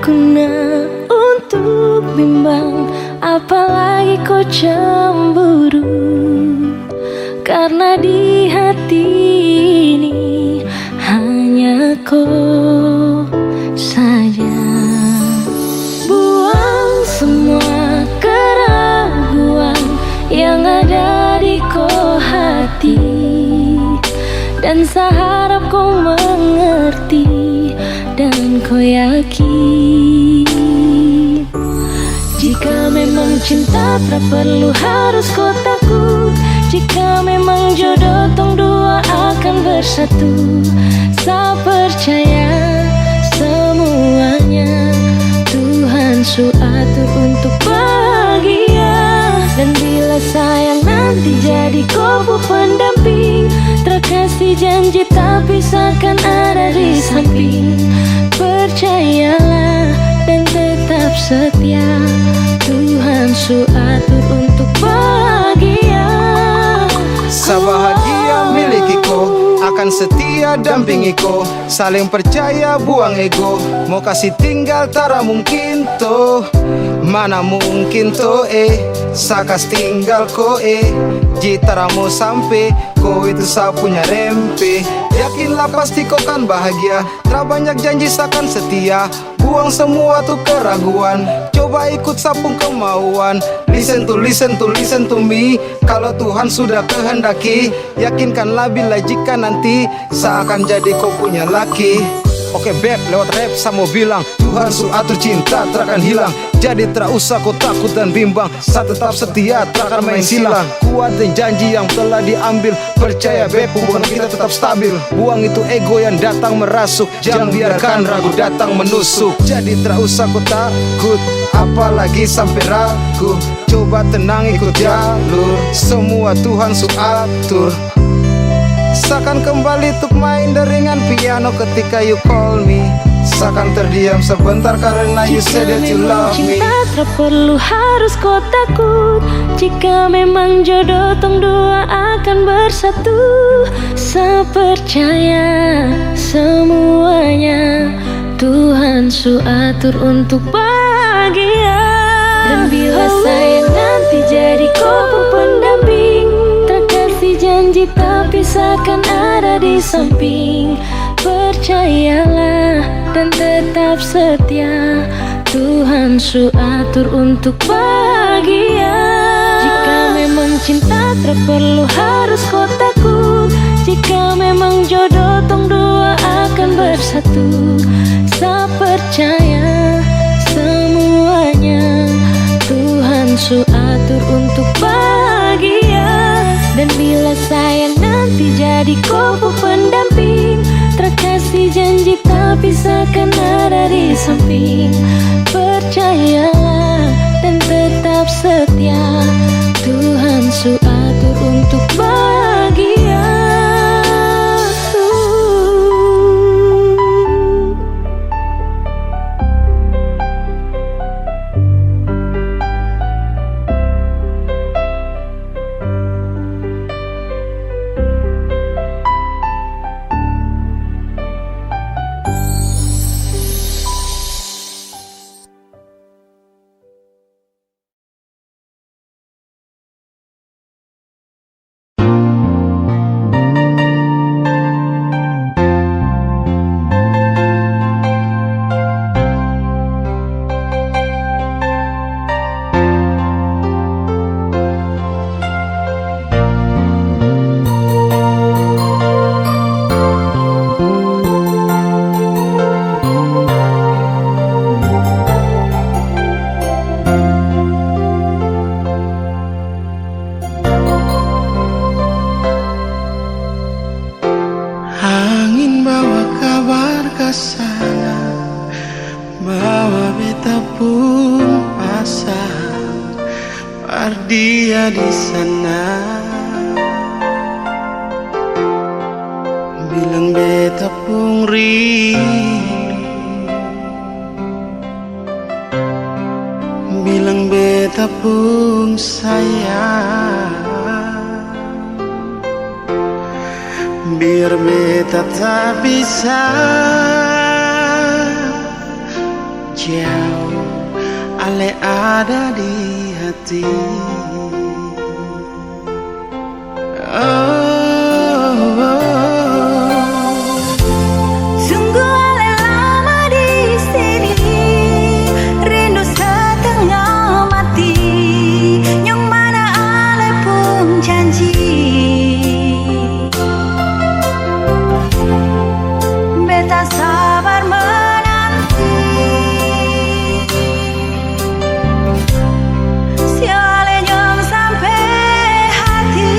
berguna untuk bimbang, apalagi kau cemburu. Karena di hati ini hanya kau saja. Buang semua keraguan yang ada di kau hati, dan seharap kau mengerti dan kau yakin. Jika memang cinta tak perlu harus kau takut. Jika memang jodoh tong dua akan bersatu. Saya percaya semuanya Tuhan su atur untuk bahagia. Dan bila sayang nanti jadi kau pendamping, terkasih janji tapi seakan ada di samping. Percayalah dan tetap setia, Tuhan su atur untuk bahagia. Sabahagia milikiku, akan setia dampingiku. Saling percaya buang ego, mau kasih tinggal tara mungkin toh. Mana mungkin toh sakas tinggal ko jitara mau sampai ko itu saya punya rempe. Yakinlah pasti kau kan bahagia, tak banyak janji sakan setia. Buang semua tuh keraguan, coba ikut sapung kemauan. Listen to me. Kalau Tuhan sudah kehendaki, yakinkanlah bila jika nanti seakan jadi kau punya laki. Oke beb, lewat rap saya mau bilang, Tuhan su atur cinta takkan hilang. Jadi tak usah kau takut dan bimbang, saya tetap setia takkan main silang. Kuatin janji yang telah diambil, percaya beb hubungan kita tetap stabil. Buang itu ego yang datang merasuk, jangan biarkan ragu datang menusuk. Jadi tak usah kau takut, apalagi sampai ragu. Coba tenang ikut jalur, semua Tuhan su atur. Seakan kembali untuk main deringan piano ketika you call me. Seakan terdiam sebentar karena you said that you love me. Cinta tak perlu harus kau takut. Jika memang jodoh tong dua akan bersatu. Saya percaya semuanya Tuhan su atur untuk bahagia. Dan bila sayang nanti jadi kau pendamping, terkasih janji tapi seakan ada di samping. Percayalah dan tetap setia, Tuhan su atur untuk bahagia. Jika memang cinta tak perlu harus kau takut. Jika memang jodoh tong dua akan bersatu. Saya percaya semuanya Tuhan su atur untuk bahagia. Dan bila sayang nanti jadi kau pendamping, terkasih janji tapi seakan ada di samping. Percayalah dan tetap setia, Tuhan su atur untuk bahagia. Dia di sana bilang beta pun rindu, bilang beta pun sayang. Biar beta tak bisa jauh, ale ada di hati. Sungguh ale lama di sini, rindu setengah mati. Yang mana ale pun janji, beta sabar menanti. Si ale nyong sampai hati.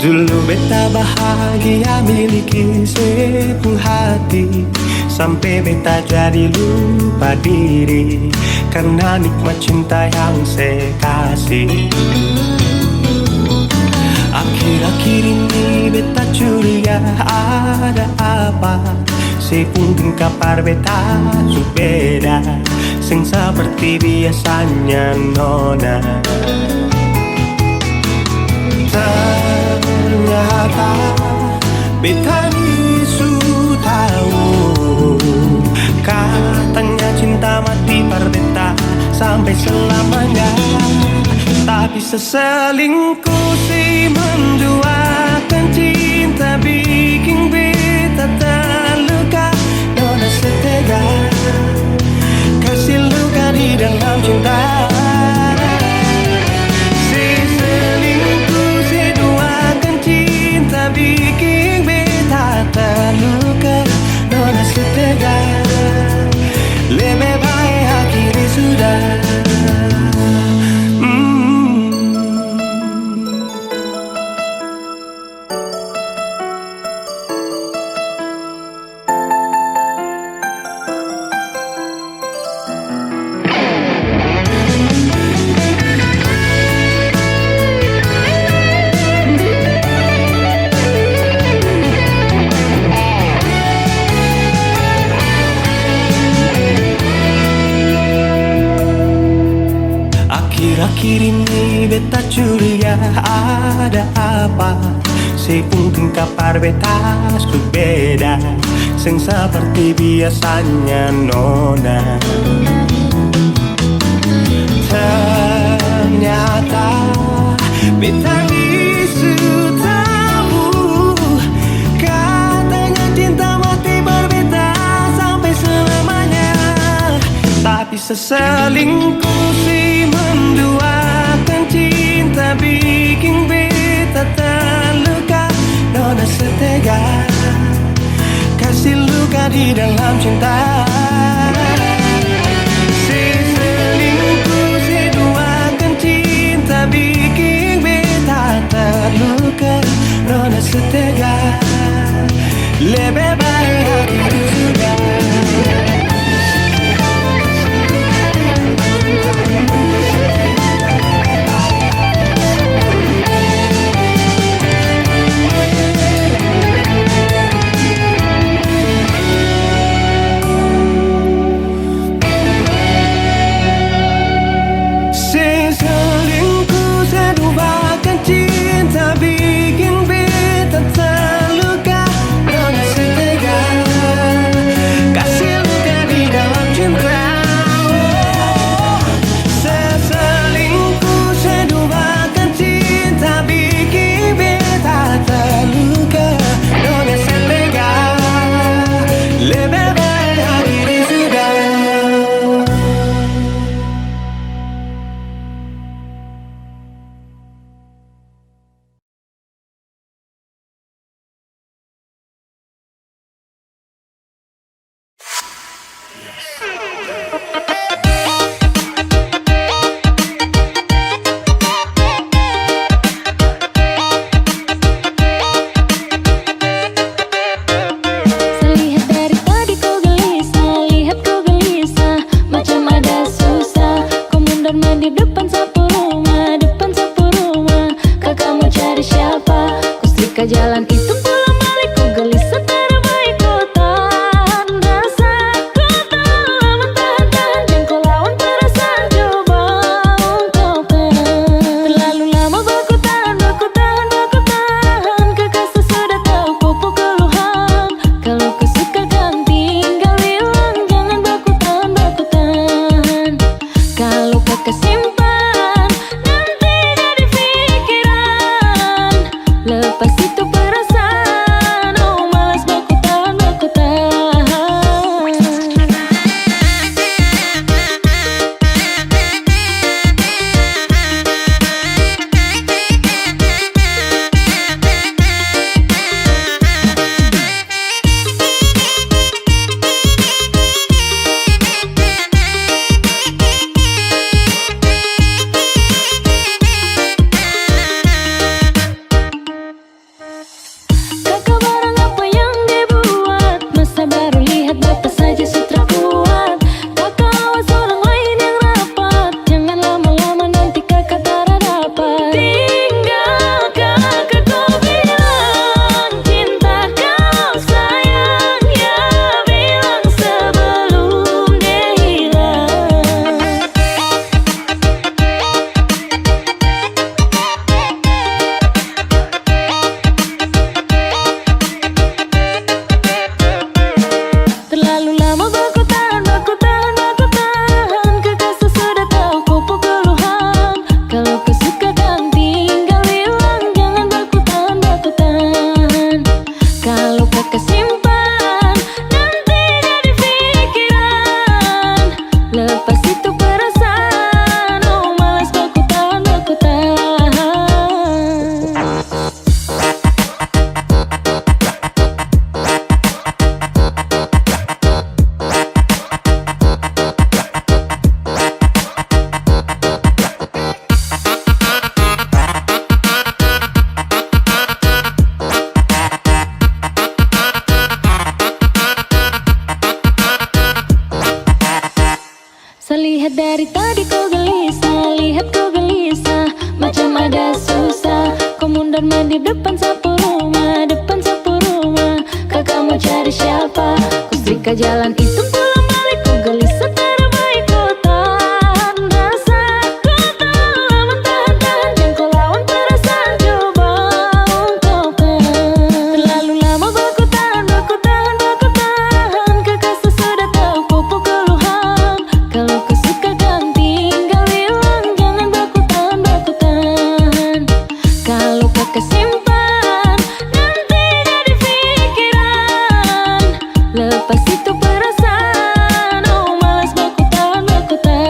Dulu beta bahagia miliki sepenuh hati, sampai beta jadi lupa diri karena nikmat cinta yang saya kasih. Akhir-akhir ini beta curiga ada apa, sepun kapar beta beda, sing seperti biasanya nona. Ternyata beta ni su tahu, katanya cinta mati par beta sampai selamanya. Tapi seselingkuh si menduakan cinta bikin beta terluka. Nona setega kasih luka di dalam cinta. Si selingkuh si duakan cinta bikin beta terluka. Nona setega lebih baik akhiri sudah. Akhir-akhir ini beta curiga ada apa, sepun kapar beta beda, sing seperti biasanya nona. Ternyata beta bisu tahu, katanya cinta mati berbeda sampai selamanya. Tapi seselingkuh si menduakan cinta bikin beta terluka. Nona setega kasih luka di dalam cinta. Si selingkuh si duakan cinta bikin beta terluka. Nona setega lebih baik akhiri sudah. Cinta bikin beta terluka. Nona setega kasih luka di dalam cinta. Seselingkuh seduakan cinta bikin beta terluka. Nona setega lebih baik akhiri sudah. Lihat dari tadi kau gelisah, lihat kau gelisah, macam ada susah. Kau mundar mandir depan sapu rumah, kakak mau cari siapa? Ku setrika jalan itu pulang balik, ku gelisah terbaik. Kau tahan rasa, kau tahan lama tahan, jangan kau lawan perasaan, coba kau tahan. Terlalu lama baku tahan, kakak sudah tahu pupuk keluhan. Kalau kau suka kan tinggal bilang, jangan baku tahan. Kalau kakak simpan nanti jadi pikiran, lepas itu perasaan. Lihat dari tadi kau gelisah, lihat kau gelisah, macam ada susah. Kau mundar mandir depan sapu rumah, depan sapu rumah. Kakak mau cari siapa? Ku setrika jalan itu pulang balik. Kau gelisah terbaik kau tahan rasa. Kau tahan lawan tahan-tahan, jangan kau lawan perasaan. Coba ungkapkan. Terlalu lama baku tahan, baku tahan, baku tahan. Kakak sudah tahu pokok keluhan. Kalau kau suka dan tinggal bilang, jangan baku tahan, baku tahan. Kalau kakak simpan, nanti jadi pikiran. Lepas itu perasaan, oh malas baku tahan, baku tahan.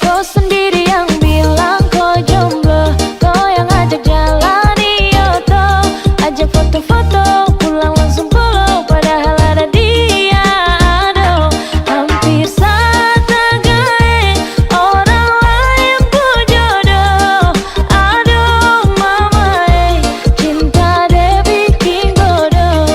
Kau sendiri yang bilang kau jomblo, kau yang ajak jalan Yoto, ajak foto-foto, pulang langsung follow, padahal ada dia. Aduh, hampir saja gae, orang lain pun jodoh. Aduh mama cinta deh bikin bodoh.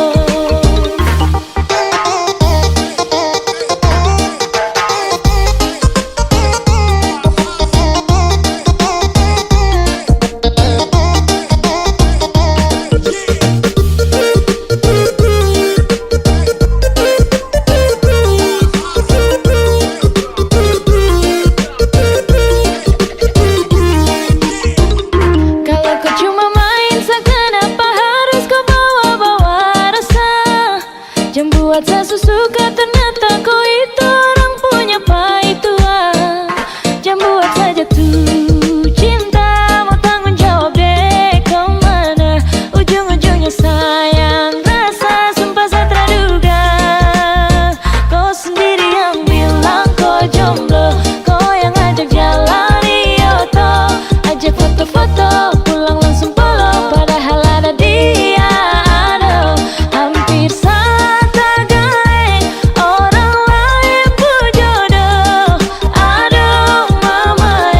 Kalau kau cuma main, kenapa harus kau bawa-bawa rasa? Jangan buat saya suka, ternyata kau itu orang punya paituan. Jangan buat saya jatuh cinta, mau tanggung jawab deh kemana? Ujung-ujungnya sayang rasa, sumpah saya terduga. Kau sendiri yang bilang kau jomblo, kau yang ajak jalan Yoto, ajak foto-foto, pulang langsung follow, padahal ada dia. Aduh, hampir saja gae, orang lain pun jodoh. Aduh mama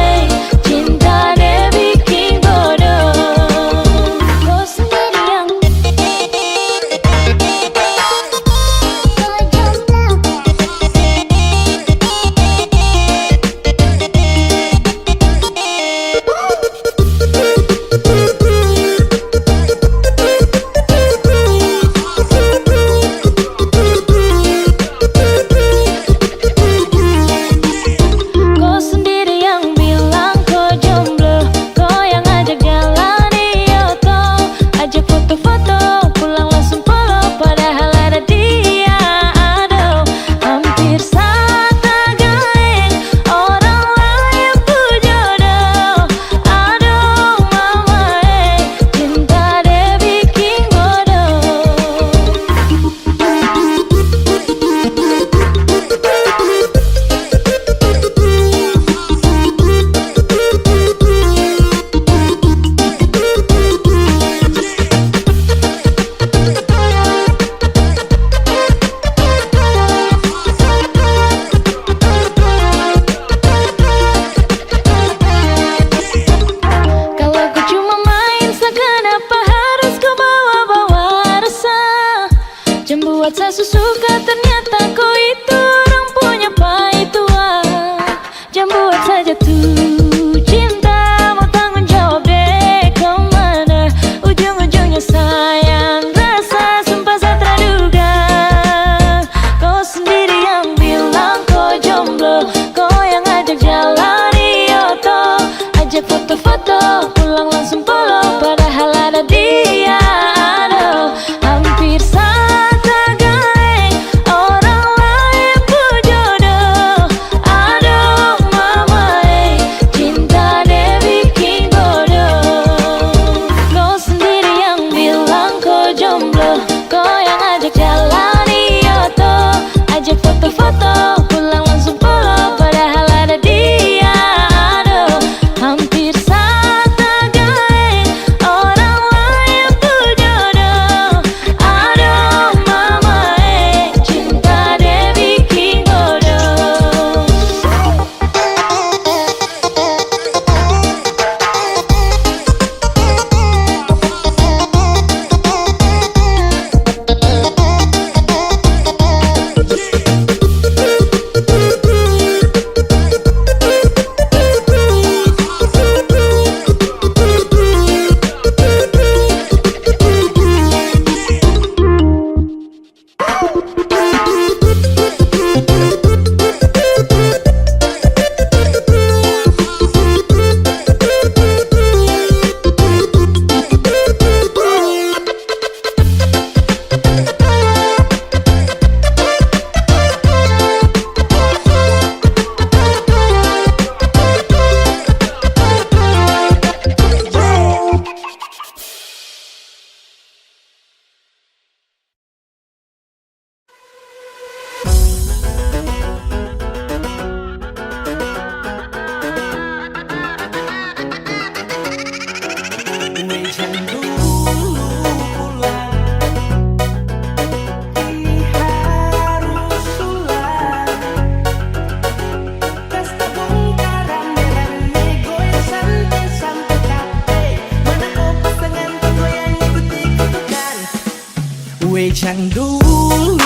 Wejang dulu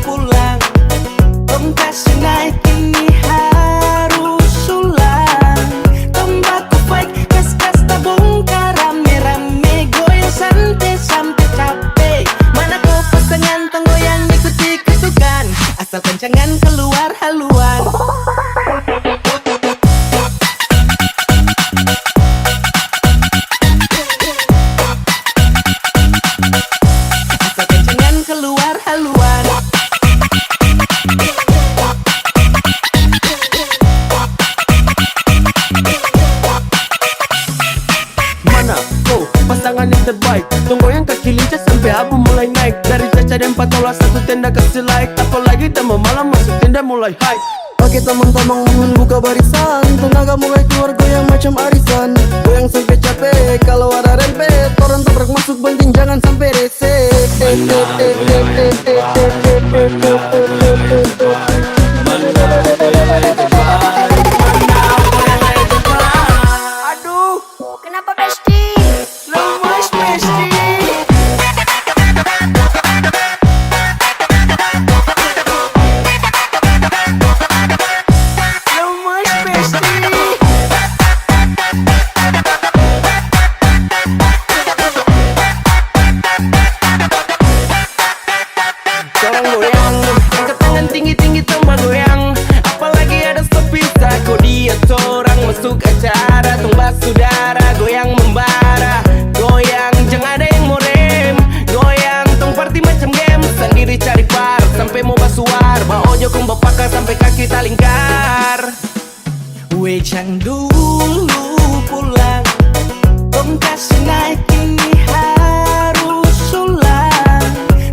pulang, tom kasih naik ini harus ulang. Tembakau baik, kas-kas tabung rame-rame, goyang santai sampai capek. Mana kau pasangan tenggoyang ikuti ketukan, asal kencangan keluar haluan. Keluar haluan. Mana kau pasangan yang terbaik? Tunggu yang kaki lincah sampai abu mulai naik. Dari caca dan patola satu tenda kasih like. Apalagi tamu malam masuk tenda mulai high. Oke teman-teman buka barisan, tenaga mulai keluar goyang macam arisan. Goyang sampai capek, kalau ada rempet orang tabrak masuk banting jangan sampai rese. Aduh, Kenapa Besti? lemas Besti. Lemas Besti. Seorang goyang, angkat tangan tinggi-tinggi tambah goyang. Apalagi ada sepisa kok dia orang masuk acara, tumbas saudara goyang membara. Goyang jangan ada yang mau rem, goyang tong party macam game. Sendiri cari par sampai mau basuar, bawa ojo kong bapaka sampai kaki talingkar. Wejang dulu pulang, tom kasih naik ini harus ulang.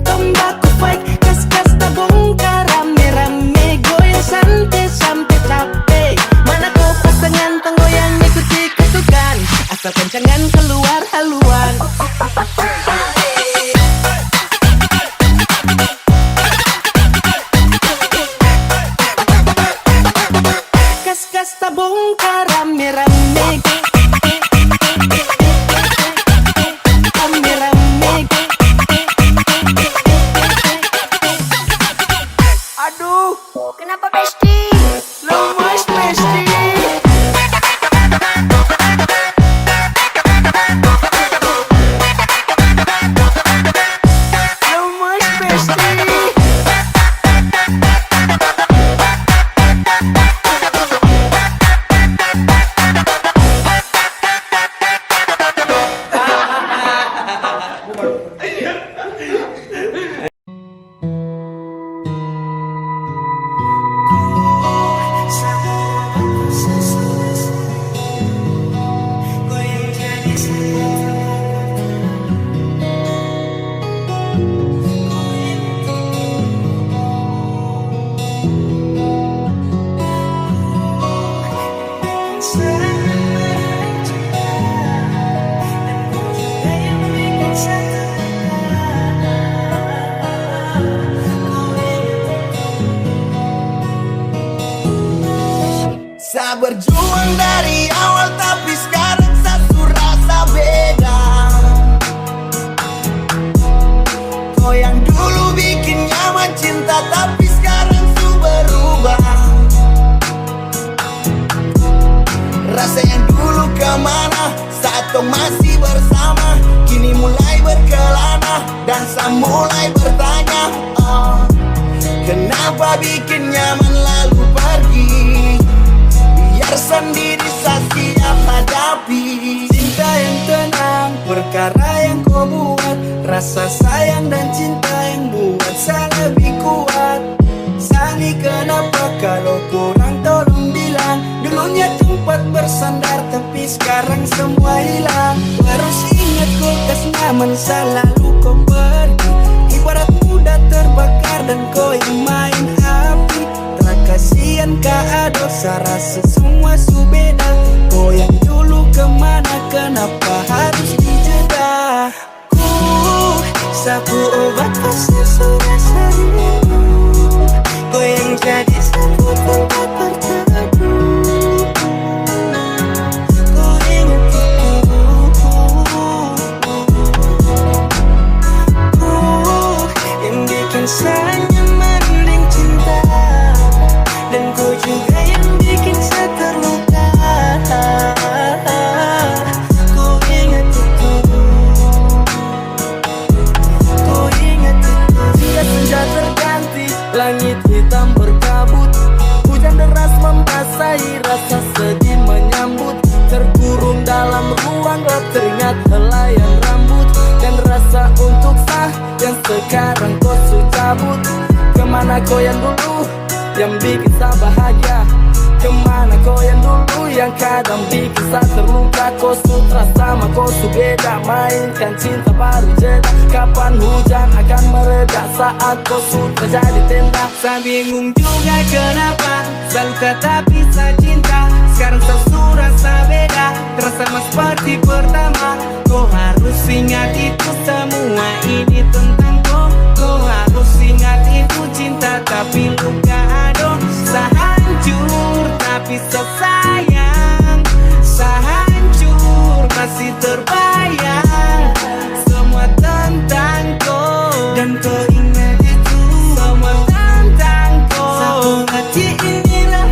Tembakau baik, kas-kas tabung rame-rame, goyang santai sampai capek. Mana kau pasangan tenggoyang ikuti ketukan, asal kencangan keluar haluan. Kas-kas tabung rame-rame, rame-rame. Aduh, Kenapa Besti? lemas Besti. Lemas Besti. Saya berjuang dari awal tapi sekarang satu rasa beda. Kau yang dulu bikin nyaman cinta tapi sekarang su berubah. Rasa yang dulu kemana saat kau masih bersama, kini mulai berkelana dan saya mulai bertanya, kenapa bikin nyaman lalu pergi? Biar sendiri saya siap hadapi. Cinta yang tenang, perkara yang kau buat, rasa sayang dan cinta yang buat saya lebih kuat. Sani kenapa kalau kurang tolong bilang. Dulunya tempat bersandar tapi sekarang semua hilang. Harus ingat kulkas nyaman selalu kau pergi. Ibarat muda terbakar dan kau yang main api. Kasihan kak dosa rasa semua su beda. Kau yang dulu kemana kenapa harus dijeda? Ku sapu obat pasir sudah sering. Kau yang jadi sapu tempat berteduh. Kau ingat sekarang kau sudah cabut. Kemana kau yang dulu yang bikin saya bahagia? Kemana kau yang dulu yang kadang bikin saya terluka? Kau sutra sama kau su beda, mainkan cinta baru jeda. Kapan hujan akan mereda saat kau sutra jadi tenda? Saya bingung juga kenapa selalu kata bisa cinta. Sekarang saya sudah rasa beda, terasa mas seperti pertama. Kau harus ingat itu semua ini tentang kau. Kau harus ingat itu cinta tapi luka aduh. Sehancur tapi sesayang, sehancur masih terbayang semua tentang kau. Dan kau ingat itu semua tentang kau. Satu hati inilah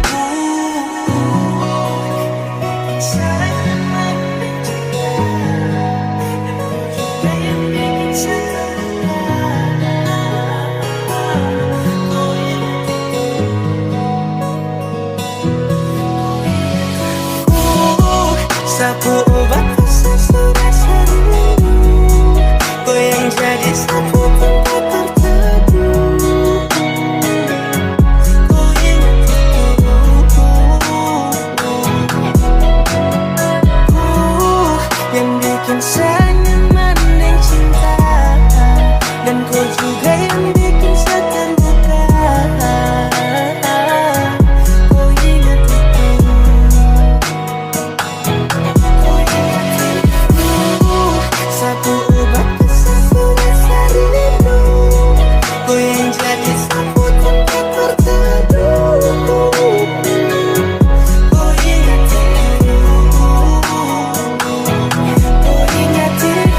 sapu obat rasa rasa rindu. Kau yang jadi sapu tempat terteduh. Kau ingat itu yang bikin saya nyaman dan cinta. Dan kau juga yang bikin saya terluka. Kau ingat sapu obat rasa rindu. Kau yang jadi sapu tempat terteduh. Kau ingat itu. Kau ingat itu.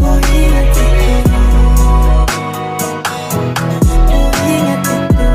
Kau ingat itu. Kau ingat itu.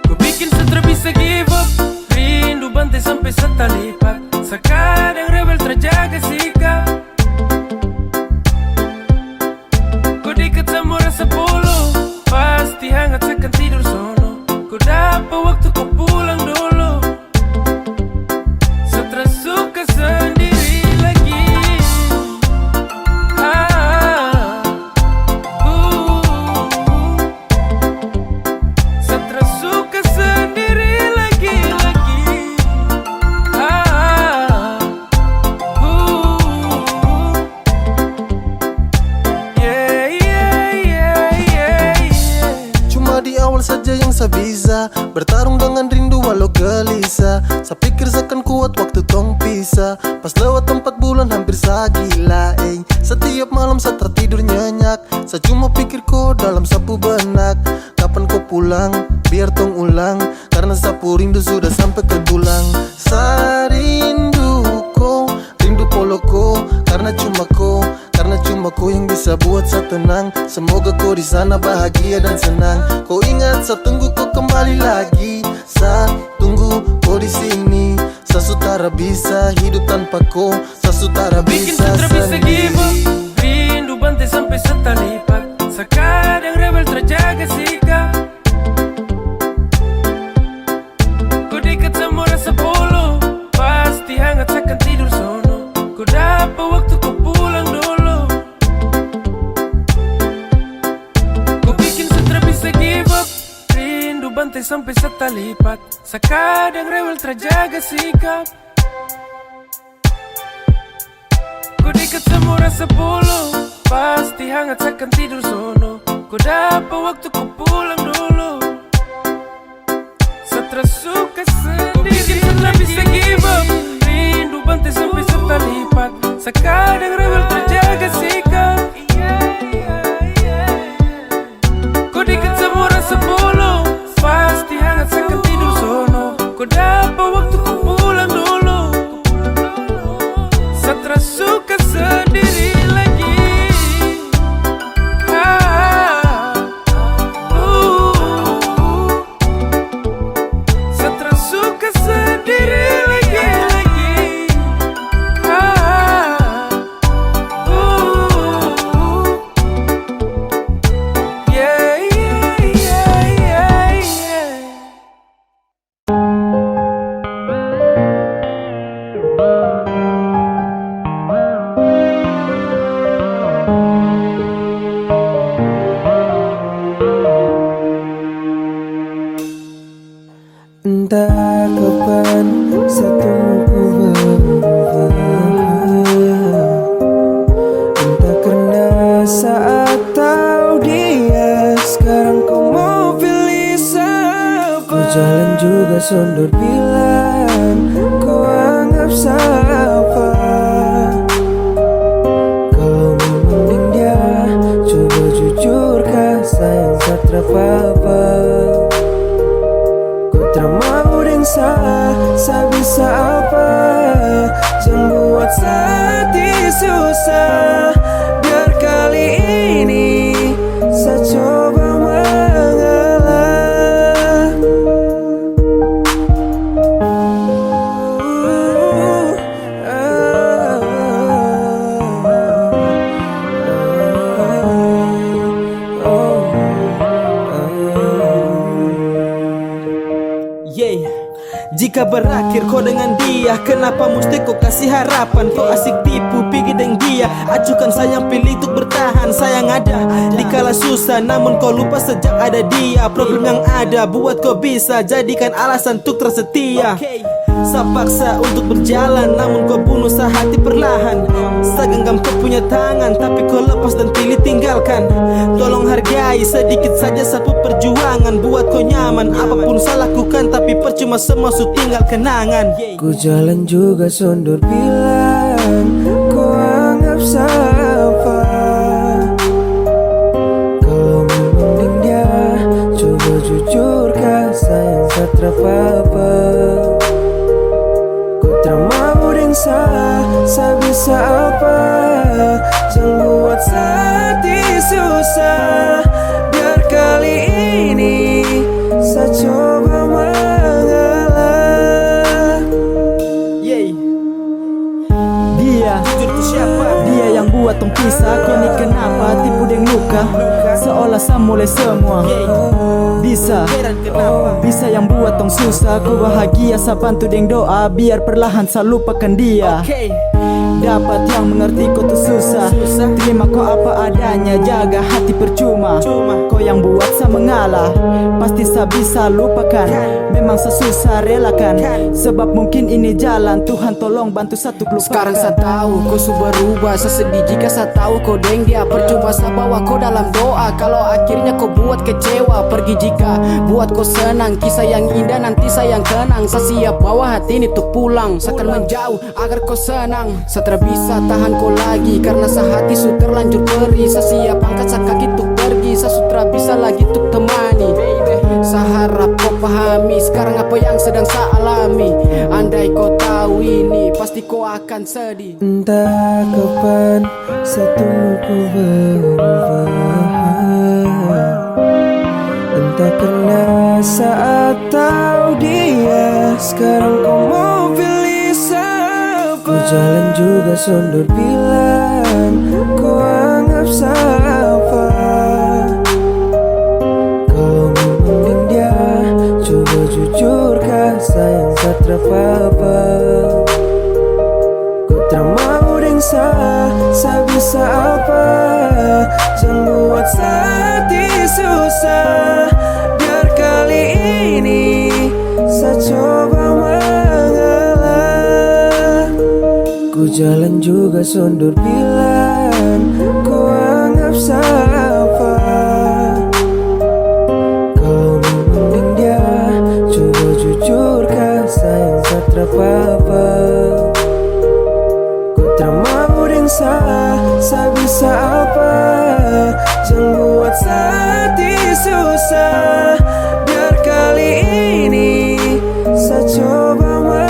Ku bikin sutra bisa give up, rindu bantai sampai setalipat. Sekarang rebel terjaga sikap. Ku dekat sama rasa polo, pasti hangat sekan tidur sono. Ku dapat waktu ku pulang dulu. Setelah suka sendiri lagi. Setelah suka sendiri lagi. Cuma di awal saja yang saya bisa bertarung dengan rindu walau gelisah. Saya pikir seakan kuat waktu tong pisah. Pas lewat 4 bulan hampir saya gila. Setiap malam saya tertidur nyenyak. Saya cuma pikir kau dalam sapu benak. Kapan kau pulang biar tong ulang. Karena sapu rindu sudah sampai ke tulang. Saya rindu kau, rindu polo kau. Karena cuma kau yang bisa buat saya tenang. Semoga kau di sana bahagia dan senang. Kau ingat saya tunggu kau kembali lagi. Saya tunggu kau di sini. Saya sutara bisa hidup tanpa kau. Saya sutara Bikin bisa sutra bisa give up, sendiri. rindu bantai sampai setalipat. Sekarang rebel terjaga sikap. Ku dekat sama rasa polo, pasti hangat sekan tidur sono. Ku dapat waktu ku pulang dulu. Ku bikin sutra bisa give up, rindu bantai sampai setalipat. Sekarang rebel terjaga sikap. Ku dekat sama rasa polo, pasti hangat sekan tidur sono. Ku dapat waktu ku pulang dulu. Setelah suka sendiri. Ku bikin sutra bisa give up, rindu bantai sampai setalipat. Sekarang rebel terjaga sikap. Ku dekat sama rasa polo, pasti hangat sekan tidur sono. Ku dapat waktu ku pulang dulu. Setelah suka sendiri lagi. sundur bilang kau anggap siapa. Kau memandang dia, coba jujurkah sayang satra apa. Kau termau dan sa bisa apa. Jangan buat hati susah. Biar kali ini saya coba mengalah. Yeah. Jika berakhir kau dengan dia, kenapa mesti kau kasih harapan? Kau asik tipu, pergi dengan dia. Acukan sayang, pilih untuk bertahan. Sayang ada di kala susah, namun kau lupa sejak ada dia. Problem yang ada buat kau bisa jadikan alasan untuk tersetia. Sa paksa untuk berjalan, namun kau bunuh sa hati perlahan. Sa genggam kau punya tangan, tapi kau lepas dan pilih tinggalkan. Tolong hargai sedikit saja satu perjuangan. Buat kau nyaman, apapun saya lakukan, tapi percuma semua su tinggal kenangan. Ku jalan juga sundur bilang kau anggap siapa. Kau memandang dia, coba jujurkah sayang satra apa. Kau termau dan sa bisa apa. Jangan buat hati susah. Biar kali ini saya coba mengalah. Dia, jujur tu siapa? Dia yang buat tong pisah. Kau ni kenapa tipu deng luka? Seolah sa mulai semua. Bisa yang buat tong susah. Kau bahagia sa bantu deng doa. Biar perlahan sa lupakan dia. Dapat yang mengerti kau tu susah. Terima kau apa adanya, jaga hati percuma. Kau yang buat sa mengalah, pasti sa bisa lupakan. Memang sesusah relakan, sebab mungkin ini jalan. Tuhan tolong bantu satu lupakan. Sekarang sa tahu kau su berubah. Sa sedih jika sa tahu kau deng dia. Percuma sa bawa kau dalam doa. Kalau akhirnya kau buat kecewa, pergi jika buat kau senang. Kisah yang indah nanti sayang kenang. Sa siap bawa hati ini tuh pulang. Sa akan menjauh agar kau senang. Sa terbisa tahan kau lagi, karena sa hati su terlanjur perih. Sa siap angkat sa kaki tuh pergi. Sa sutra bisa lagi tuh temani. Sa harap kau pahami sekarang apa yang sedang sa alami. Andai kau tahu ini, pasti kau akan sedih. Entah kapan satuku berubah. Entah karena saat tahu dia, sekarang kau mau pilih siapa. Ku jalan juga sundur bilang kau anggap siapa. Kau memandang dia, coba jujurkah sayang satra apa. Ku termau dan sa bisa apa. Jangan buat hati susah. Biar kali ini saya coba mengalah. Ku jalan juga sundur bilang kau anggap siapa. Kau memandang dia, coba jujurkah sayang satra apa. Ku termau dan sa bisa apa. Jangan buat hati susah. Biar kali ini saya coba mengalah.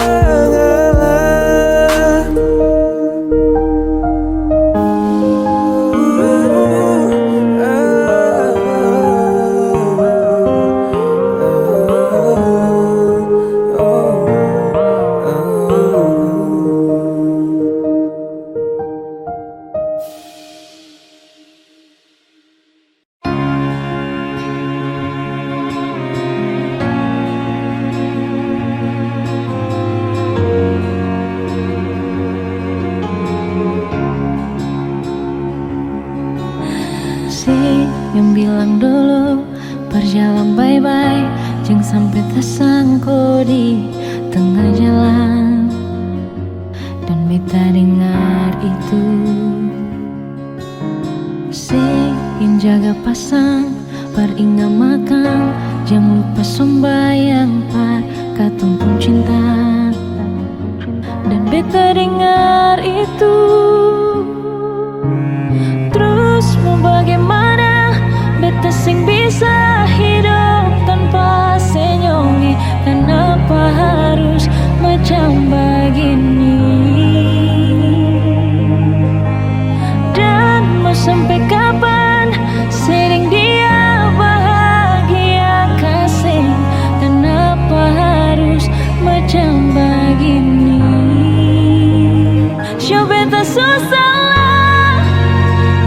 Yang bilang dulu berjalan bye-bye, jangan sampai tersangkut di tengah jalan. Dan beta dengar itu, si yang jaga pasang, peringat makan, jangan lupa sembahyang par katong pun cinta. Dan beta dengar itu, terus mau bagaimana beta sing bisa hidup tanpa senyongi. Kenapa harus macam begini? Dan mau sampai kapan sering dia bahagia kasih? Kenapa harus macam begini? Show beta susah lah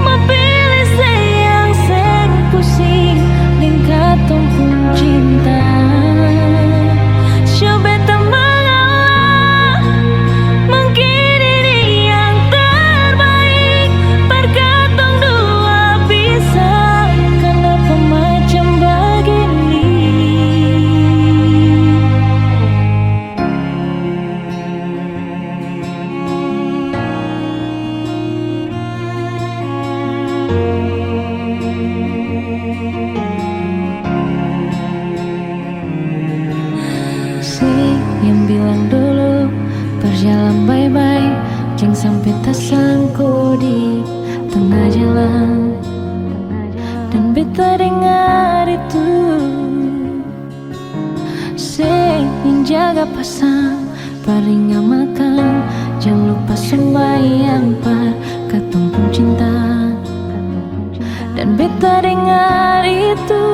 memilih sayang seng pusing dengan katong pun cinta. Show beta mengalah mungkin ini yang terbaik perkatong dua bisa. Kenapa macam begini? Si yang bilang dulu berjalan bye-bye, jangan sampai tersangkut di tengah jalan. Dan beta dengar itu, si yang jaga pasang paling amalkan, jangan lupa sembahyang par katong pun cinta. Dan beta dengar itu,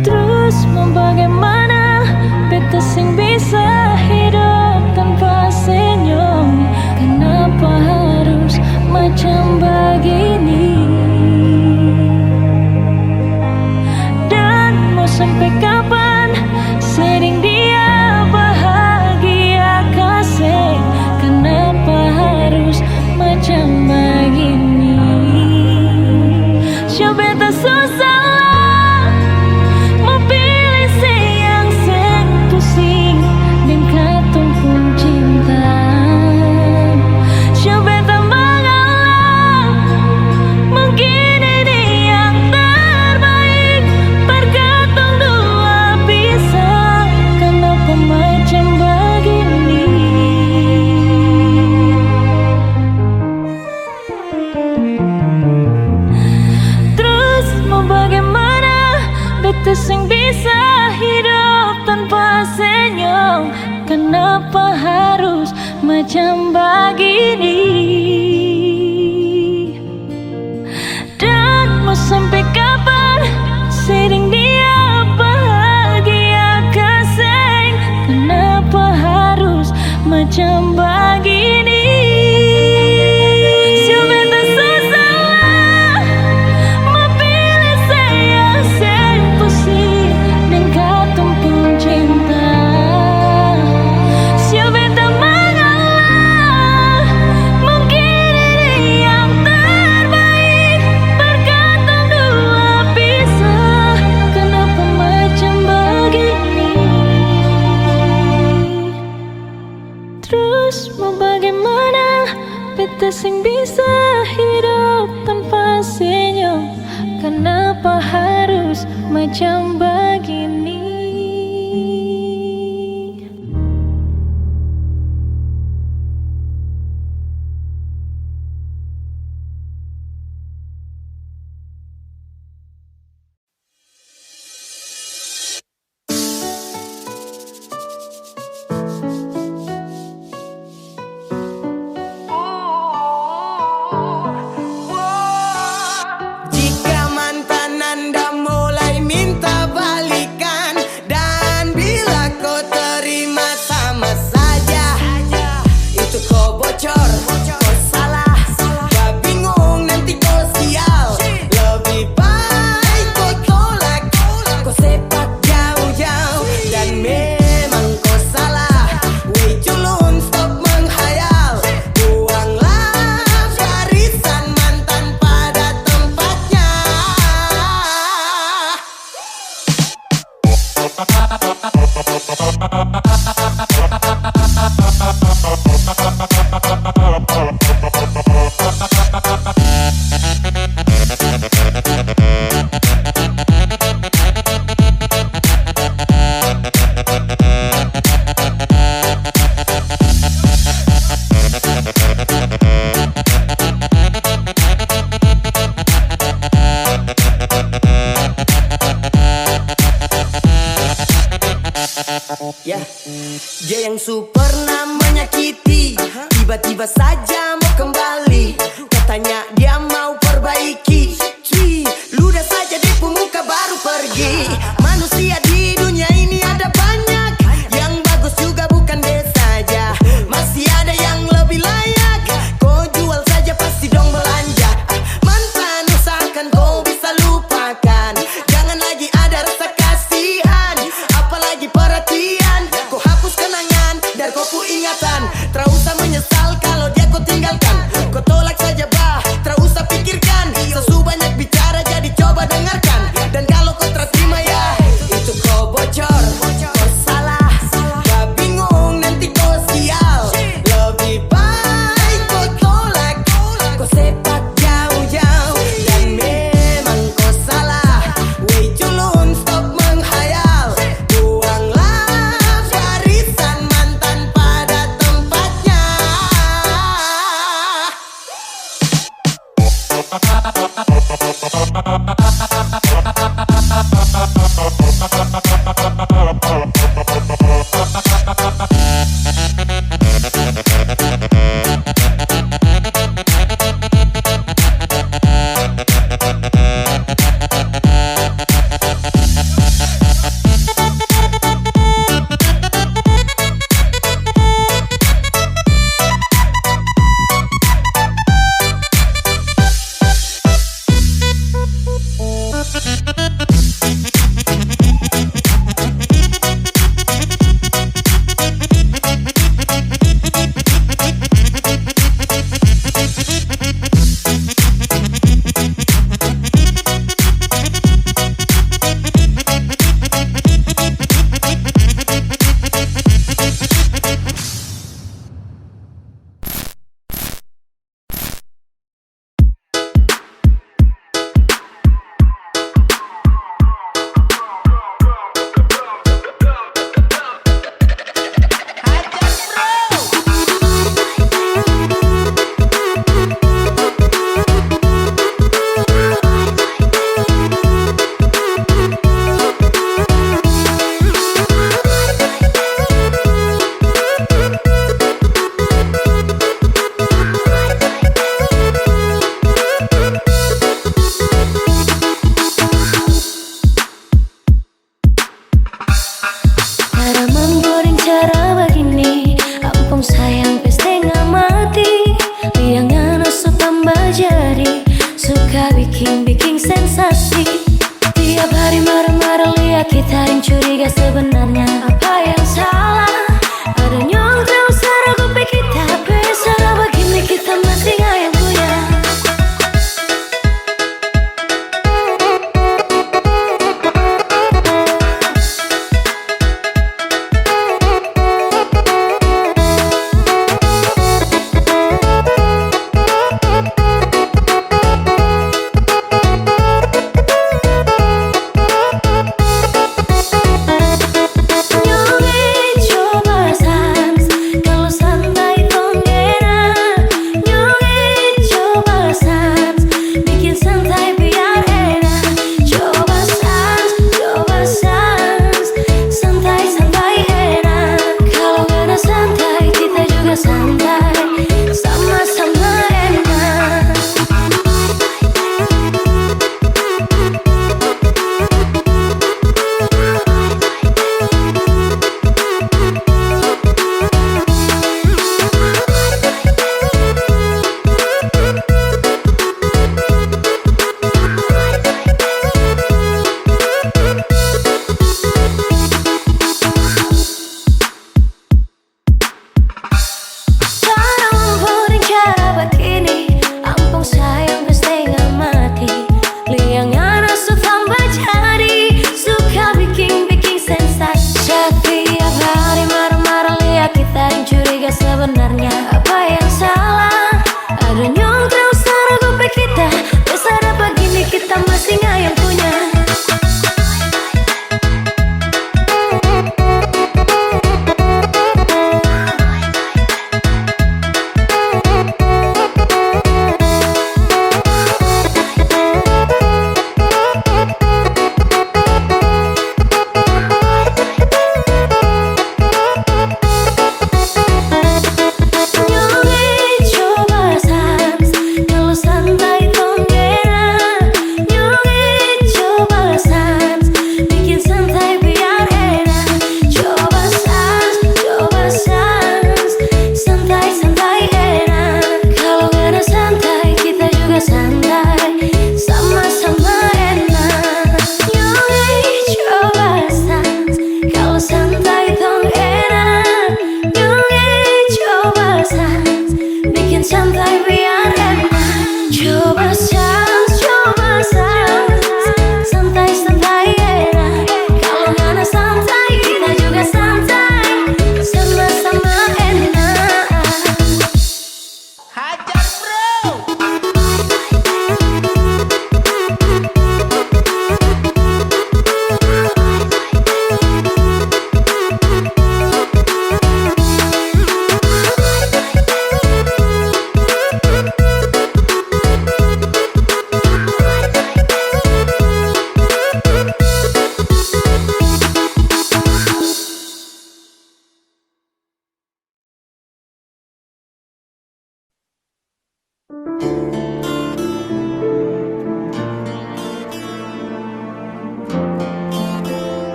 terus mau bagaimana beta sing bisa hidup tanpa senyum. Kenapa harus macam begini? Dan mau sampai kapan sering dia bahagia kasih? Kenapa harus macam begini? Show beta susah lah memilih sayang seng pusing dan katong pun cinta. Show beta mengalah mungkin ini yang terbaik perkatong dua bisa. Kenapa macam begini? Terus mau bagaimana beta sing bisa hidup tanpa senyum? Kenapa harus macam begini? Dan mau sampai kapan sering dia bahagia kasih? Kenapa harus macam begini? Si beta susah lah memilih sayang seng pusing dengan katong pun cinta. Si beta mengalah mungkin ini yang terbaik perkatong dua bisa. Kenapa macam begini? Terus mau bagaimana beta sing bisa hidup tanpa senyum? Kenapa harus macam begini? Jika mantan Anda mulai minta balik, Dia yang super pernah menyakiti, tiba-tiba saja mau kembali. Katanya dia mau perbaiki. Ludah saja di muka baru pergi. Manusia di dunia ini ada banyak, yang bagus juga bukan dia saja. Masih ada yang lebih layak, kau jual saja pasti dong belanja. Mantan usahakan kau bisa lupakan, jangan lagi ada rasa kasihan, apalagi perhatian. Kau hapus kenangan dari kau ingatan, tak usah menyesal kalau dia kau tinggal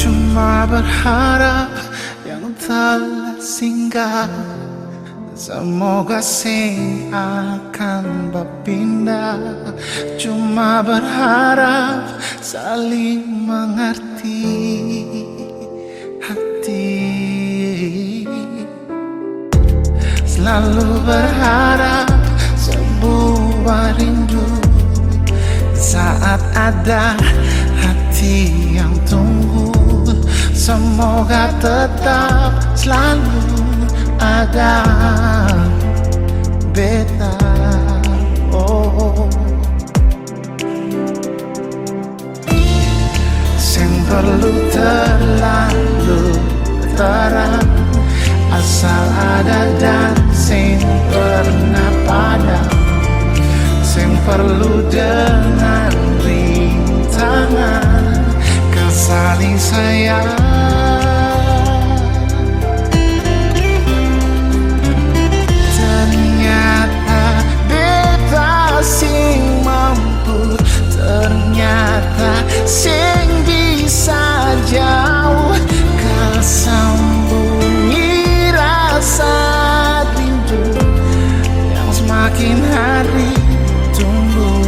Cuma berharap yang telah singgah, semoga sing akan berpindah. Cuma berharap saling mengerti hati. Selalu berharap sebuah rindu saat ada hati yang tunggu. Semoga tetap selalu ada beta. Oh, sing perlu terlalu terang, asal ada dan sing pernah padam. Sing perlu dengan rintangan, saling sayang. Ternyata beta sing mampu, ternyata sing bisa jauh kesembunyi rasa rindu yang semakin hari tumbuh.